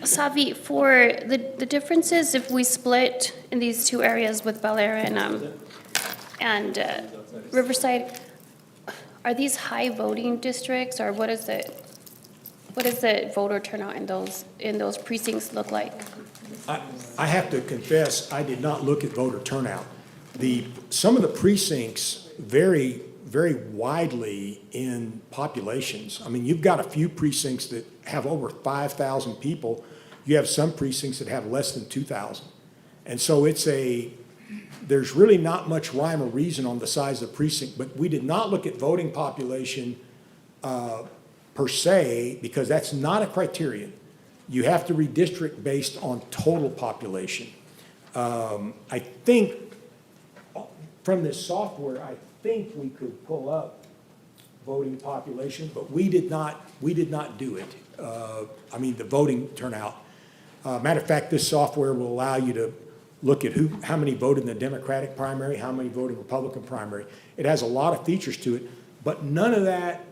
Savi, for the differences, if we split in these two areas with Bel Air and Riverside, are these high voting districts, or what is the voter turnout in those precincts look like? I have to confess, I did not look at voter turnout. Some of the precincts vary very widely in populations. I mean, you've got a few precincts that have over 5,000 people. You have some precincts that have less than 2,000. And so there's really not much rhyme or reason on the size of the precinct, but we did not look at voting population per se, because that's not a criterion. You have to redistrict based on total population. I think from this software, I think we could pull up voting population, but we did not do it. I mean, the voting turnout. Matter of fact, this software will allow you to look at how many voted in the Democratic primary, how many voted Republican primary. It has a lot of features to it, but none of that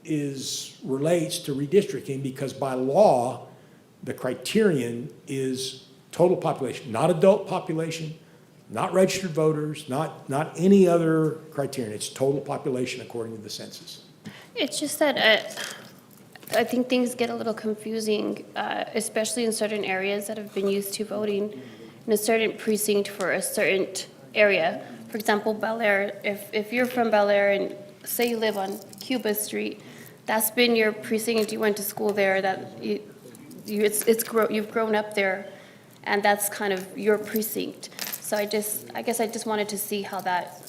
relates to redistricting, because by law, the criterion is total population, not adult population, not registered voters, not any other criterion. It's total population according to the census. It's just that I think things get a little confusing, especially in certain areas that have been used to voting in a certain precinct for a certain area. For example, Bel Air, if you're from Bel Air and say you live on Cuba Street, that's been your precinct, you went to school there, that you've grown up there, and that's kind of your precinct. So I guess I just wanted to see how that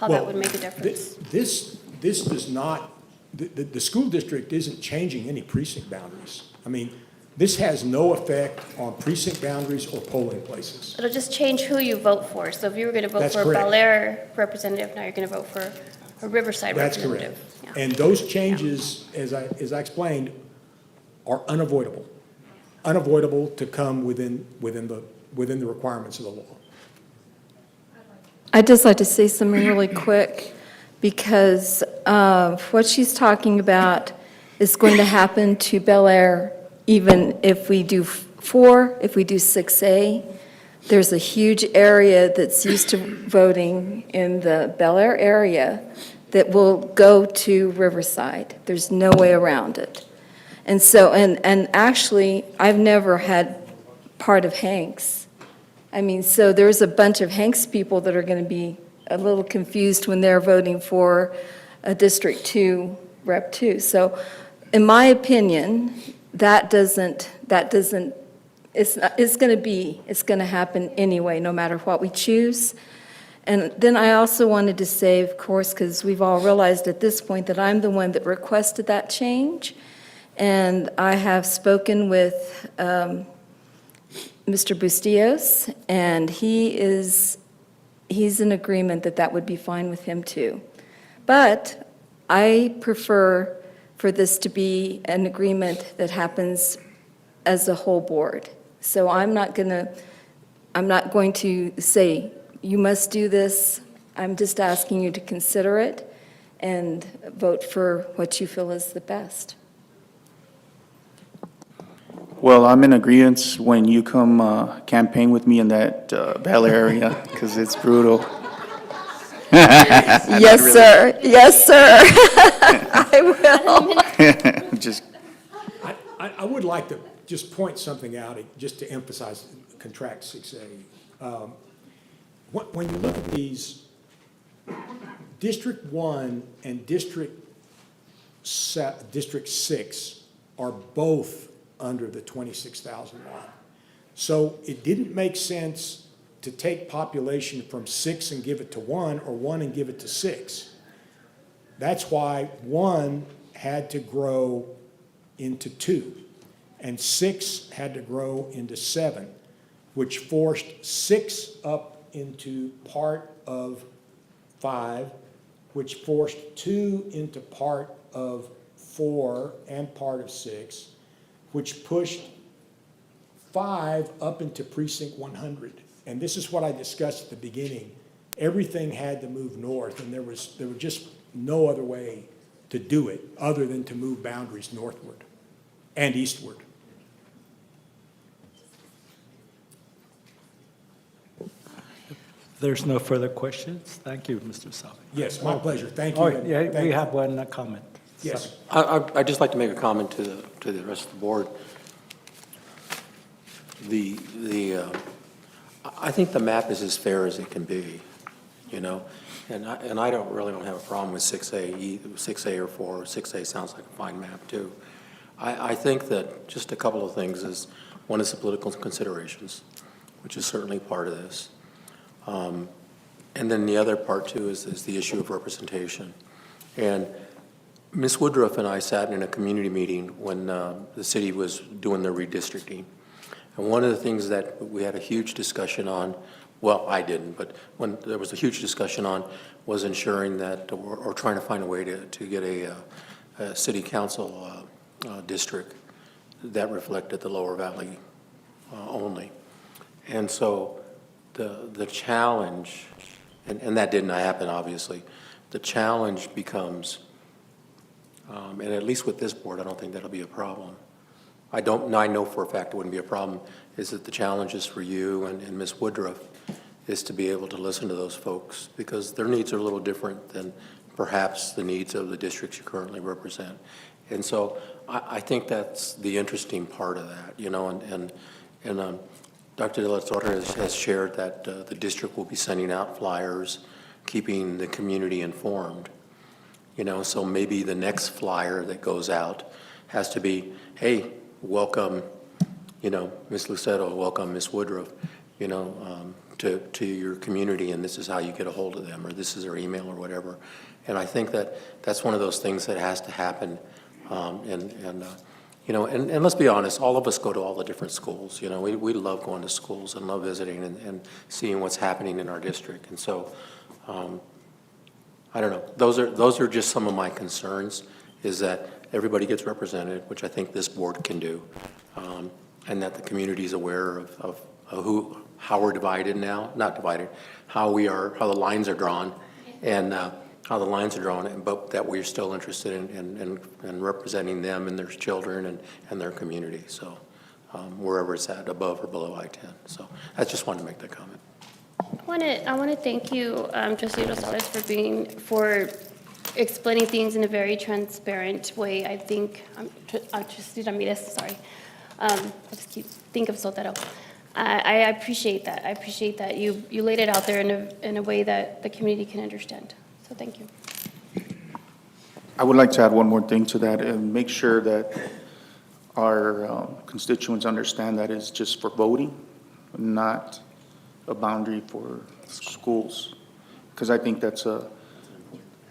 would make a difference. This does not, the school district isn't changing any precinct boundaries. I mean, this has no effect on precinct boundaries or polling places. It'll just change who you vote for. So if you were going to vote That's for a correct. Bel Air representative, now you're going to vote for a Riverside That's representative. correct. Yeah. And those changes, as I explained, are unavoidable. Unavoidable to come within the requirements of the law. I'd just like to say something really quick, because what she's talking about is going to happen to Bel Air even if we do 4, if we do 6A. There's a huge area that's used to voting in the Bel Air area that will go to Riverside. There's no way around it. And so, and actually, I've never had part of Hanks. I mean, so there's a bunch of Hanks people that are going to be a little confused when they're voting for a District 2, Rep 2. So in my opinion, it's going to happen anyway, no matter what we choose. And then I also wanted to say, of course, because we've all realized at this point that I'm the one that requested that change. And I have spoken with Mr. Bustillos, and he's in agreement that would be fine with him too. But I prefer for this to be an agreement that happens as a whole board. So I'm not going to say, you must do this. I'm just asking you to consider it and vote for what you feel is the best. Well, I'm in agreement when you come campaign with me in that Bel Air area, because it's brutal. Yes, sir. Yes, sir. I will. Just I would like to just point something out, just to emphasize Contract 6A. When you look at these, District 1 and District 6 are both under the 26,000 lot. So it didn't make sense to take population from 6 and give it to 1, or 1 and give it to 6. That's why 1 had to grow into 2, and 6 had to grow into 7, which forced 6 up into part of 5, which forced 2 into part of 4 and part of 6, which pushed 5 up into precinct 100. And this is what I discussed at the beginning. Everything had to move north, and there was just no other way to do it other than to move boundaries northward and eastward. There's no further questions. Thank you, Mr. Salvi. Yes, my pleasure. Thank you. Oh, yeah, Thank we you. have one comment. Yes. I'd just like to make a comment to the rest of the board. I think the map is as fair as it can be, you know? And I don't have a problem with 6A or 4. 6A sounds like a fine map, too. I think that just a couple of things is, one is the political considerations, which is certainly part of this. And then the other part, too, is the issue of representation. And Ms. Woodruff and I sat in a community meeting when the city was doing their redistricting. And one of the things that we had a huge discussion on well, I didn't, but when there was a huge discussion on, was ensuring that, or trying to find a way to get a city council district that reflected the Lower Valley only. And so the challenge, and that didn't happen, obviously, the challenge becomes, and at least with this board, I don't think that'll be a problem. I know for a fact it wouldn't be a problem, is that the challenge is for you and Ms. Woodruff is to be able to listen to those folks, because their needs are a little different than perhaps the needs of the districts you currently represent. And so I think that's the interesting part of that, you know, and Dr. De La Torre has shared that the district will be sending out flyers, keeping the community informed. You know, so maybe the next flyer that goes out has to be, hey, welcome, you know, Ms. Lucetto, welcome Ms. Woodruff, you know, to your community, and this is how you get a hold of them, or this is their email or whatever. And I think that that's one of those things that has to happen. You know, and let's be honest, all of us go to all the different schools. You know, we love going to schools and love visiting and seeing what's happening in our district. And so, I don't know. Those are just some of my concerns, is that everybody gets represented, which I think this board can do, and that the community is aware of how we're divided now, not divided, how the lines are drawn, and how the lines are drawn, but that we're still interested in representing them and their children and their community. So wherever it's at, above or below I-10. So I just wanted to make that comment. I want to thank you, Trustee Rosales, for explaining things in a very transparent way. I think, Trustee Ramirez, sorry. I just think of Sotero. I appreciate that. I appreciate that you laid it out there in a way that the community can understand. So thank you. I would like to add one more thing to that and make sure that our constituents understand that it's just for voting, not a boundary for schools, because I think that's a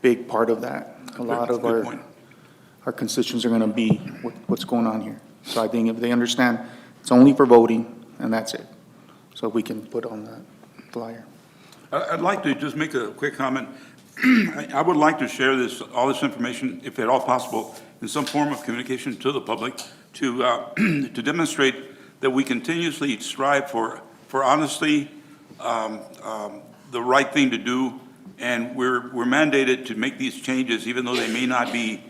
big part of that. A lot of our constituents are going to be what's going on here. So I think if they understand it's only for voting, and that's it. So we can put on that flyer. I'd like to just make a quick comment. I would like to share all this information, if at all possible, in some form of communication to the public to demonstrate that we continuously strive for honesty, the right thing to do, and we're mandated to make these changes, even though they may not be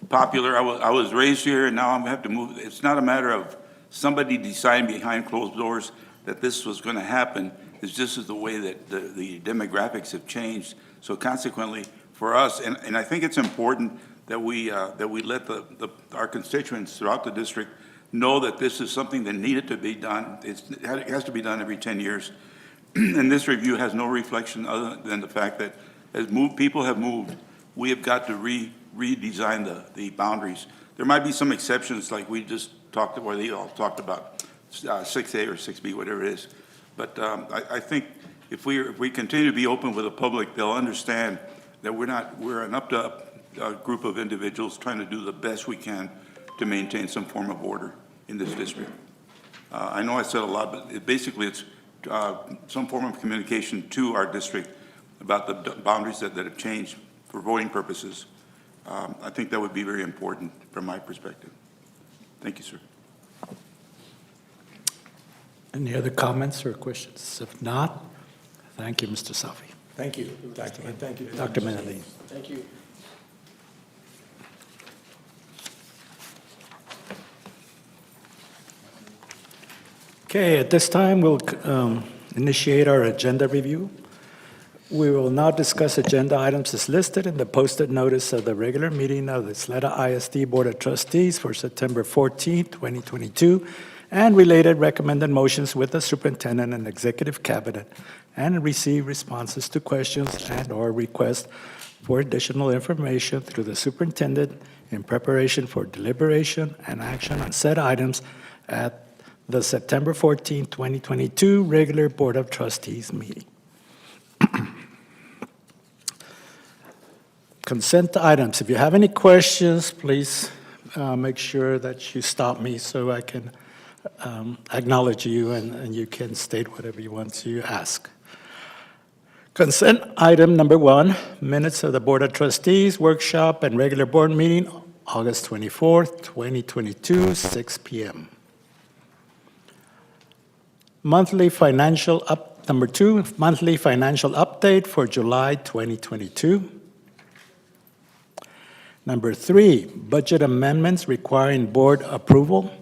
popular. I was raised here, and now I'm have to move. It's not a matter of somebody deciding behind closed doors that this was going to happen. It's just the way that the demographics have changed. So consequently, for us, and I think it's important that we let our constituents throughout the district know that this is something that needed to be done. It has to be done every 10 years. And this review has no reflection other than the fact that as people have moved, we have got to redesign the boundaries. There might be some exceptions, like we just talked about, where they all talked about 6A or 6B, whatever it is. But I think if we continue to be open with the public, they'll understand that we're an up-to-up group of individuals trying to do the best we can to maintain some form of order in this district. I know I said a lot, but basically it's some form of communication to our district about the boundaries that have changed for voting purposes. I think that would be very important from my perspective. Thank you, sir. Any other comments or questions? If not, thank you, Mr. Safi. Thank you, Dr. And thank you. Dr. Menadine. Thank you. Okay, at this time, we'll initiate our agenda review. We will now discuss agenda items as listed in the posted notice of the regular meeting of the Ysleta ISD Board of Trustees for September 14, 2022, and related recommended motions with the superintendent and executive cabinet, and receive responses to questions and/or requests for additional information through the superintendent in preparation for deliberation and action on said items at the September 14, 2022 regular Board of Trustees meeting. Consent items. If you have any questions, please make sure that you stop me so I can acknowledge you, and you can state whatever you want to ask. Consent item number 1, minutes of the Board of Trustees workshop and regular board meeting, August 24th, 2022, 6 p.m. Number 2, monthly financial update for July 2022. Number 3, budget amendments requiring board approval.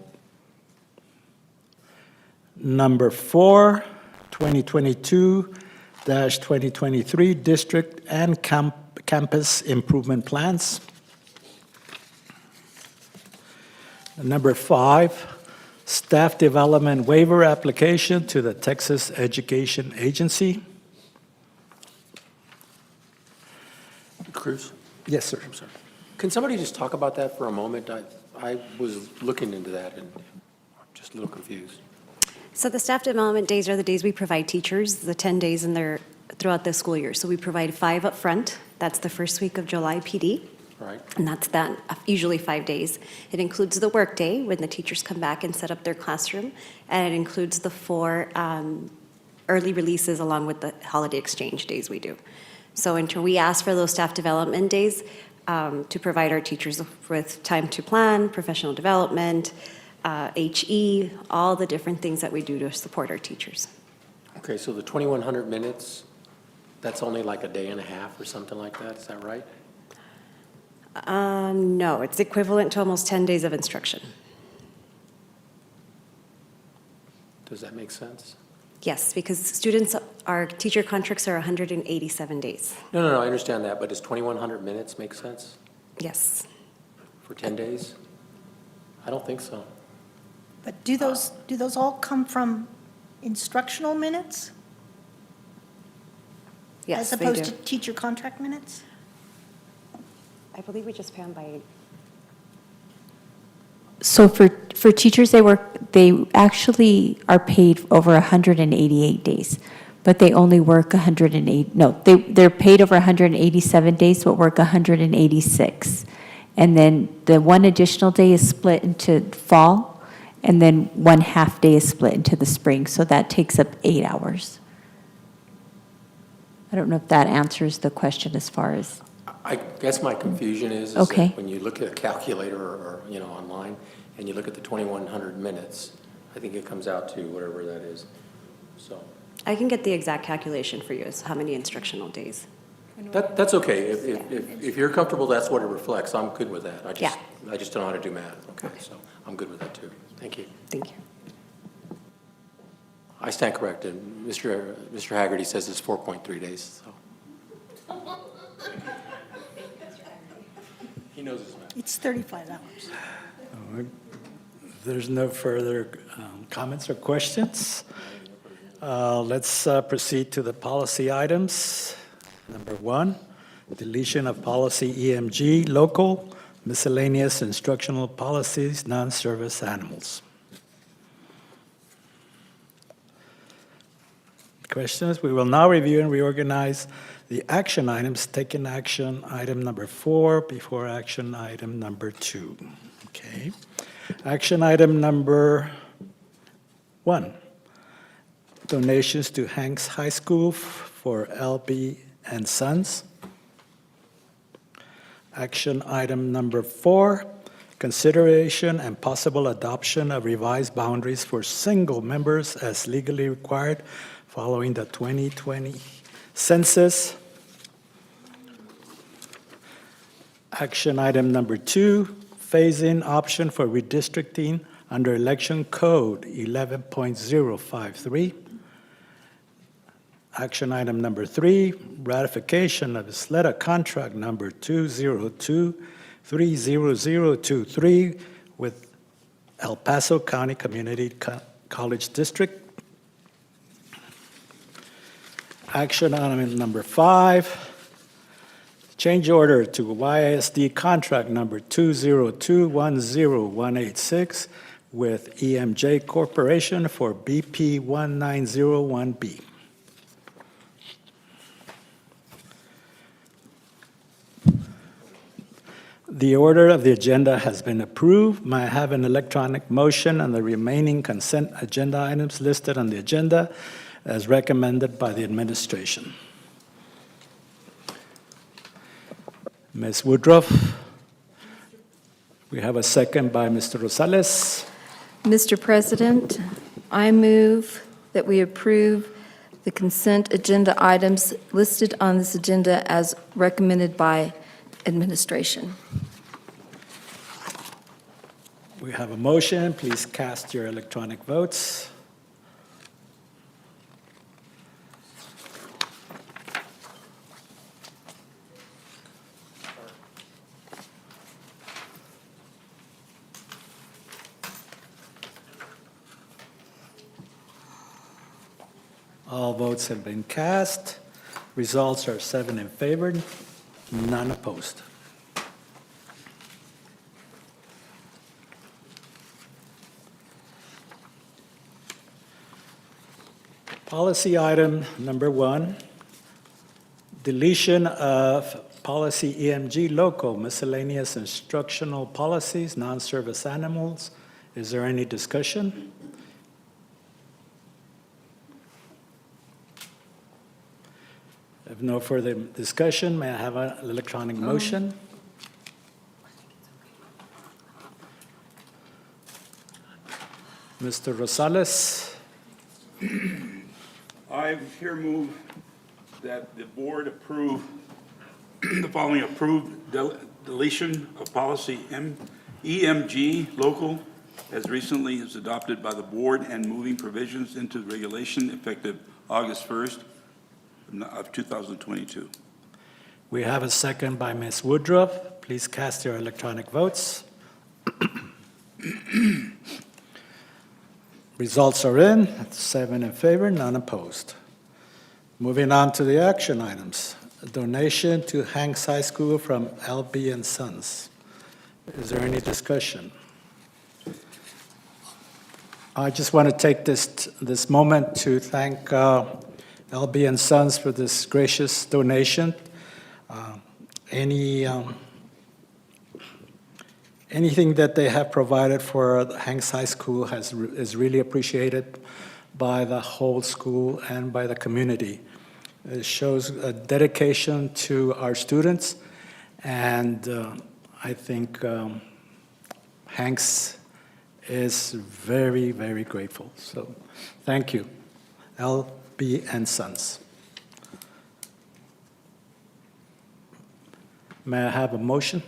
Number 4, 2022-2023 district and campus improvement plans. Number 5, staff development waiver application to the Texas Education Agency. Cruz? Yes, sir. I'm sorry. Can somebody just talk about that for a moment? I was looking into that and I'm just a little confused. So the staff development days are the days we provide teachers, the 10 days throughout the school year. So we provide 5 up front. That's the first week of July PD. Right. And that's that, usually 5 days. It includes the work day when the teachers come back and set up their classroom. And it includes the 4 early releases along with the holiday exchange days we do. So we ask for those staff development days to provide our teachers with time to plan, professional development, HE, all the different things that we do to support our teachers. Okay, so the 2,100 minutes, that's only like a day and a half or something like that, is that right? No, it's equivalent to almost 10 days of instruction. Does that make sense? Yes, because our teacher contracts are 187 days. No, I understand that, but does 2,100 minutes make sense Yes. for 10 days? I don't think so. But do those all come from instructional minutes? Yes, As they opposed do. to teacher contract minutes? I believe we just pay them by. So for teachers, they actually are paid over 188 days, but they only work 108, no, they're paid over 187 days, but work 186. And then the one additional day is split into fall, and then 1/2 day is split into the spring, so that takes up 8 hours. I don't know if that answers the question as far as. I guess my confusion is Okay. that when you look at a calculator or online, and you look at the 2,100 minutes, I think it comes out to whatever that is, so. I can get the exact calculation for you as how many instructional days. That's okay. If you're comfortable, that's what it reflects. I'm good with that. I just don't know how to do math. Okay, so I'm good with that too. Thank you. Thank you. I stand corrected. Mr. Haggerty says it's 4.3 days, so. He knows his math. It's 35 hours. There's no further comments or questions. Let's proceed to the policy items. Number 1, deletion of policy EMG, local, miscellaneous instructional policies, non-service animals. Questions? We will now review and reorganize the action items. Taken action item number 4 before action item number 2. Okay. Action item number 1, donations to Hanks High School for LB and Sons. Action item number 4, consideration and possible adoption of revised boundaries for single members as legally required following the 2020 census. Action item number 2, phase-in option for redistricting under Election Code 11.053. Action item number 3, ratification of Ysleta contract number 202-30023 with El Paso County Community College District. Action item number 5, change order to YISD contract number 202-10186 with EMJ Corporation for BP 1901B. The order of the agenda has been approved. May I have an electronic motion on the remaining consent agenda items listed on the agenda as recommended by the administration? Ms. Woodruff? We have a second by Mr. Rosales. Mr. President, I move that we approve the consent agenda items listed on this agenda as recommended by administration. We have a motion. Please cast your electronic votes. All votes have been cast. Results are 7 in favor, none opposed. Policy item number 1, deletion of policy EMG local, miscellaneous instructional policies, non-service animals. Is there any discussion? If no further discussion, may I have an electronic motion? Mr. Rosales? I here move that the board approve the following approved deletion of policy EMG local as recently as adopted by the board and moving provisions into regulation effective August 1st of 2022. We have a second by Ms. Woodruff. Please cast your electronic votes. Results are in, 7 in favor, none opposed. Moving on to the action items. A donation to Hanks High School from LB and Sons. Is there any discussion? I just want to take this moment to thank LB and Sons for this gracious donation. Anything that they have provided for Hanks High School is really appreciated by the whole school and by the community. It shows a dedication to our students, and I think Hanks is very, very grateful. So thank you, LB and Sons. May I have a motion?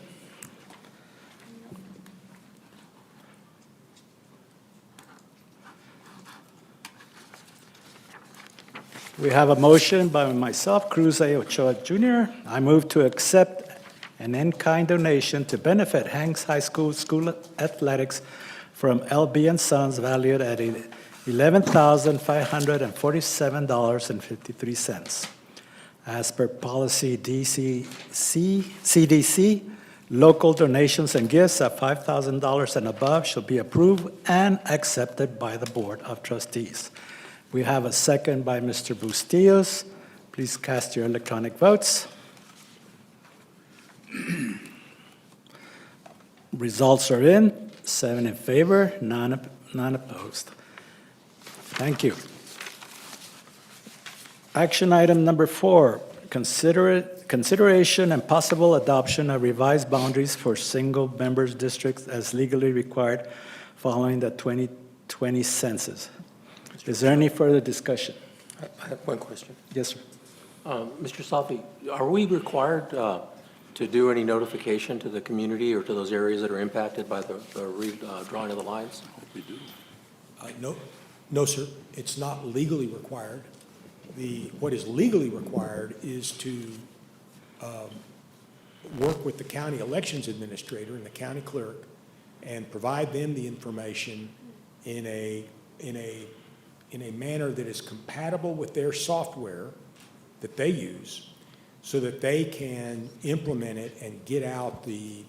We have a motion by myself, Cruz A. Ochoa Jr. I move to accept an in-kind donation to benefit Hanks High School athletics from LB and Sons valued at $11,547.53. As per policy CDC, local donations and gifts of $5,000 and above shall be approved and accepted by the Board of Trustees. We have a second by Mr. Bustillos. Please cast your electronic votes. Results are in, 7 in favor, none opposed. Thank you. Action item number 4, consideration and possible adoption of revised boundaries for single members districts as legally required following the 2020 census. Is there any further discussion? I have one question. Yes, sir. Mr. Salfi, are we required to do any notification to the community or to those areas that are impacted by the drawing of the lines? We do. No, sir. It's not legally required. What is legally required is to work with the county elections administrator and the county clerk and provide them the information in a manner that is compatible with their software that they use so that they can implement it and get out the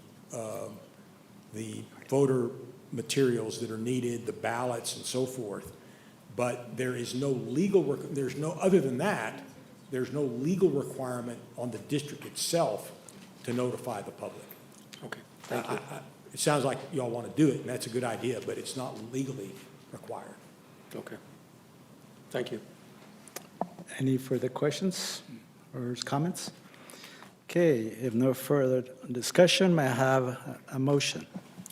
voter materials that are needed, the ballots and so forth. But there is no other than that, there's no legal requirement on the district itself to notify the public. Okay, thank you. It sounds like y'all want to do it, and that's a good idea, but it's not legally required. Okay. Thank you. Any further questions or comments? Okay, if no further discussion, may I have a motion?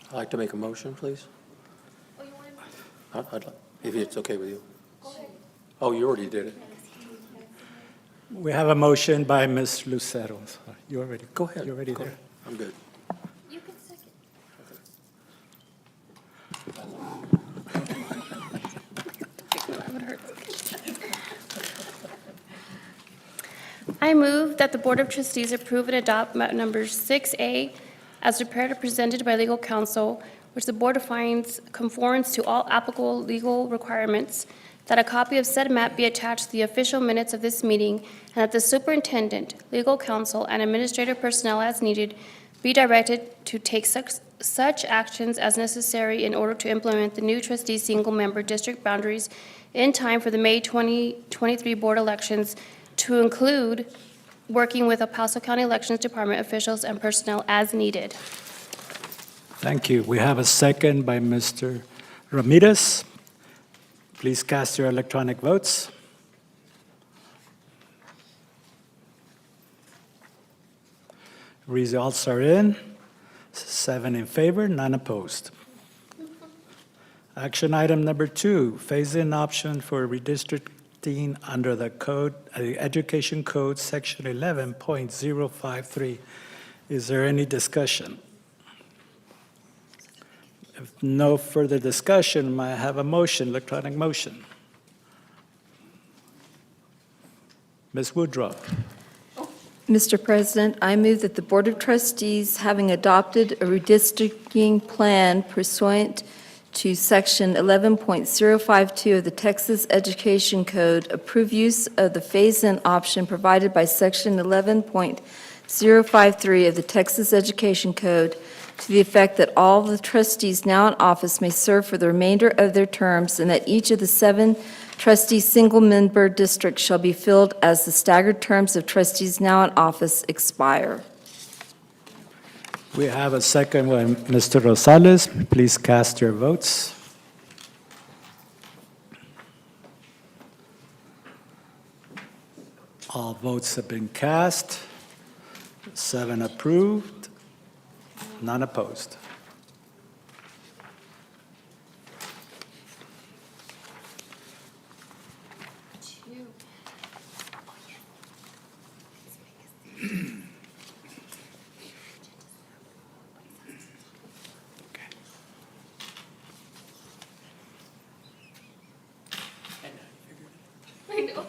I'd like to make a motion, please. If it's okay with you. Oh, you already did it. We have a motion by Ms. Lucero. You already, Go ahead. you're already Go there. ahead. I'm good. I move that the Board of Trustees approve and adopt map number 6A as prepared and presented by legal counsel, which the board finds conforms to all applicable legal requirements, that a copy of said map be attached to the official minutes of this meeting, and that the superintendent, legal counsel, and administrative personnel as needed be directed to take such actions as necessary in order to implement the new trustee single-member district boundaries in time for the May 2023 board elections, to include working with El Paso County Elections Department officials and personnel as needed. Thank you. We have a second by Mr. Ramirez. Please cast your electronic votes. Results are in. 7 in favor, none opposed. Action item number 2, phase-in option for redistricting under the code, Education Code, Section 11.053. Is there any discussion? If no further discussion, may I have a motion, electronic motion? Ms. Woodruff. Mr. President, I move that the Board of Trustees, having adopted a redistricting plan pursuant to Section 11.052 of the Texas Education Code, approve use of the phase-in option provided by Section 11.053 of the Texas Education Code to the effect that all the trustees now in office may serve for the remainder of their terms, and that each of the 7 trustee single-member districts shall be filled as the staggered terms of trustees now in office expire. We have a second by Mr. Rosales. Please cast your votes. All votes have been cast. 7 approved, none opposed. I know.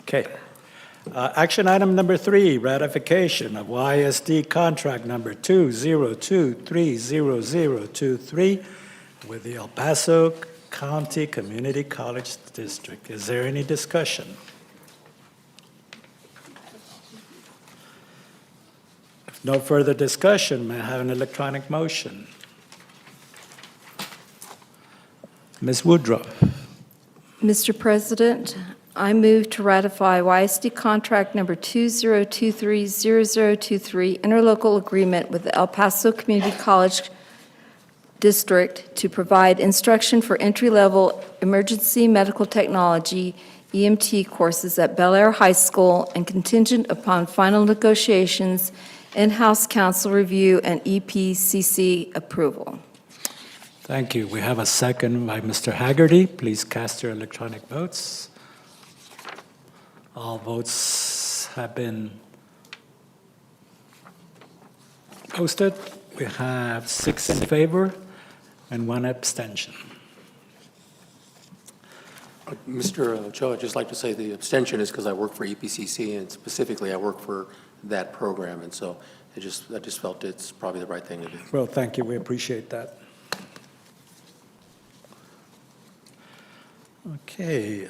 Okay. Action item number 3, ratification of YISD contract number 202300023 with the El Paso County Community College District. Is there any discussion? If no further discussion, may I have an electronic motion? Ms. Woodruff. Mr. President, I move to ratify YISD contract number 20230023, interlocal agreement with the El Paso Community College District to provide instruction for entry-level emergency medical technology EMT courses at Bel Air High School, and contingent upon final negotiations, in-house council review, and EPCC approval. Thank you. We have a second by Mr. Haggerty. Please cast your electronic votes. All votes have been posted. We have 6 in favor and 1 abstention. Mr. Ochoa, I'd just like to say the abstention is because I work for EPCC, and specifically I work for that program, and so I just felt it's probably the right thing to do. Well, thank you. We appreciate that. Okay.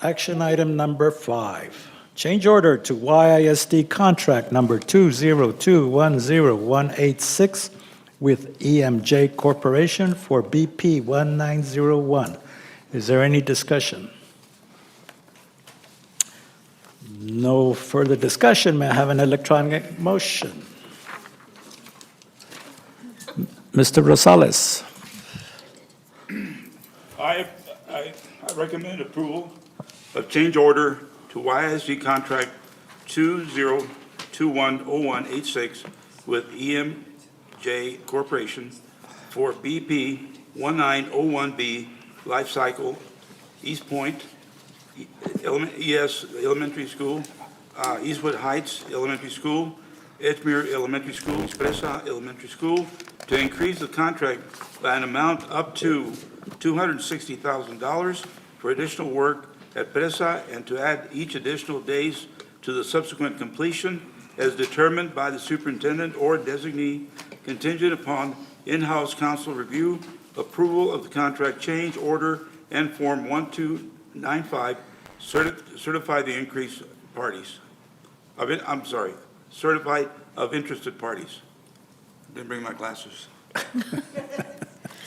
Action item number 5, change order to YISD contract number 202-10186 with EMJ Corporation for BP 1901. Is there any discussion? No further discussion. May I have an electronic motion? Mr. Rosales. I recommend approval of change order to YISD contract 20210186 with EMJ Corporation for BP 1901B Life Cycle East Point ES Elementary School, Eastwood Heights Elementary School, Edgemere Elementary School, Expressa Elementary School, to increase the contract by an amount up to $260,000 for additional work at Presa and to add each additional days to the subsequent completion as determined by the superintendent or designee, contingent upon in-house council review, approval of the contract change order, and Form 1295, certify the increased parties. Certified of interested parties. Didn't bring my glasses.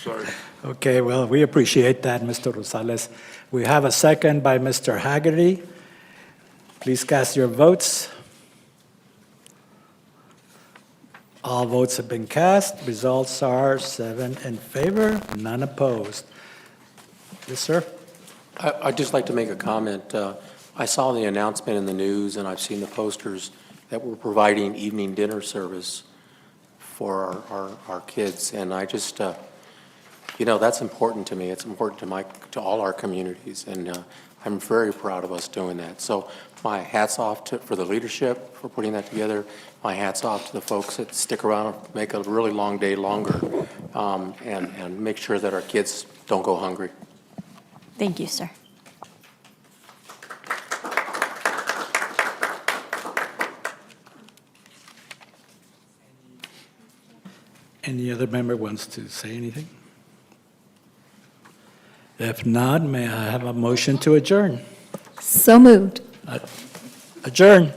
Sorry. Okay, well, we appreciate that, Mr. Rosales. We have a second by Mr. Haggerty. Please cast your votes. All votes have been cast. Results are 7 in favor, none opposed. Yes, sir? I'd just like to make a comment. I saw the announcement in the news, and I've seen the posters that we're providing evening dinner service for our kids, and I just, that's important to me. It's important to all our communities, and I'm very proud of us doing that. So my hat's off for the leadership for putting that together. My hat's off to the folks that stick around, make a really long day longer, and make sure that our kids don't go hungry. Thank you, sir. Any other member wants to say anything? If not, may I have a motion to adjourn? So moved. Adjourn.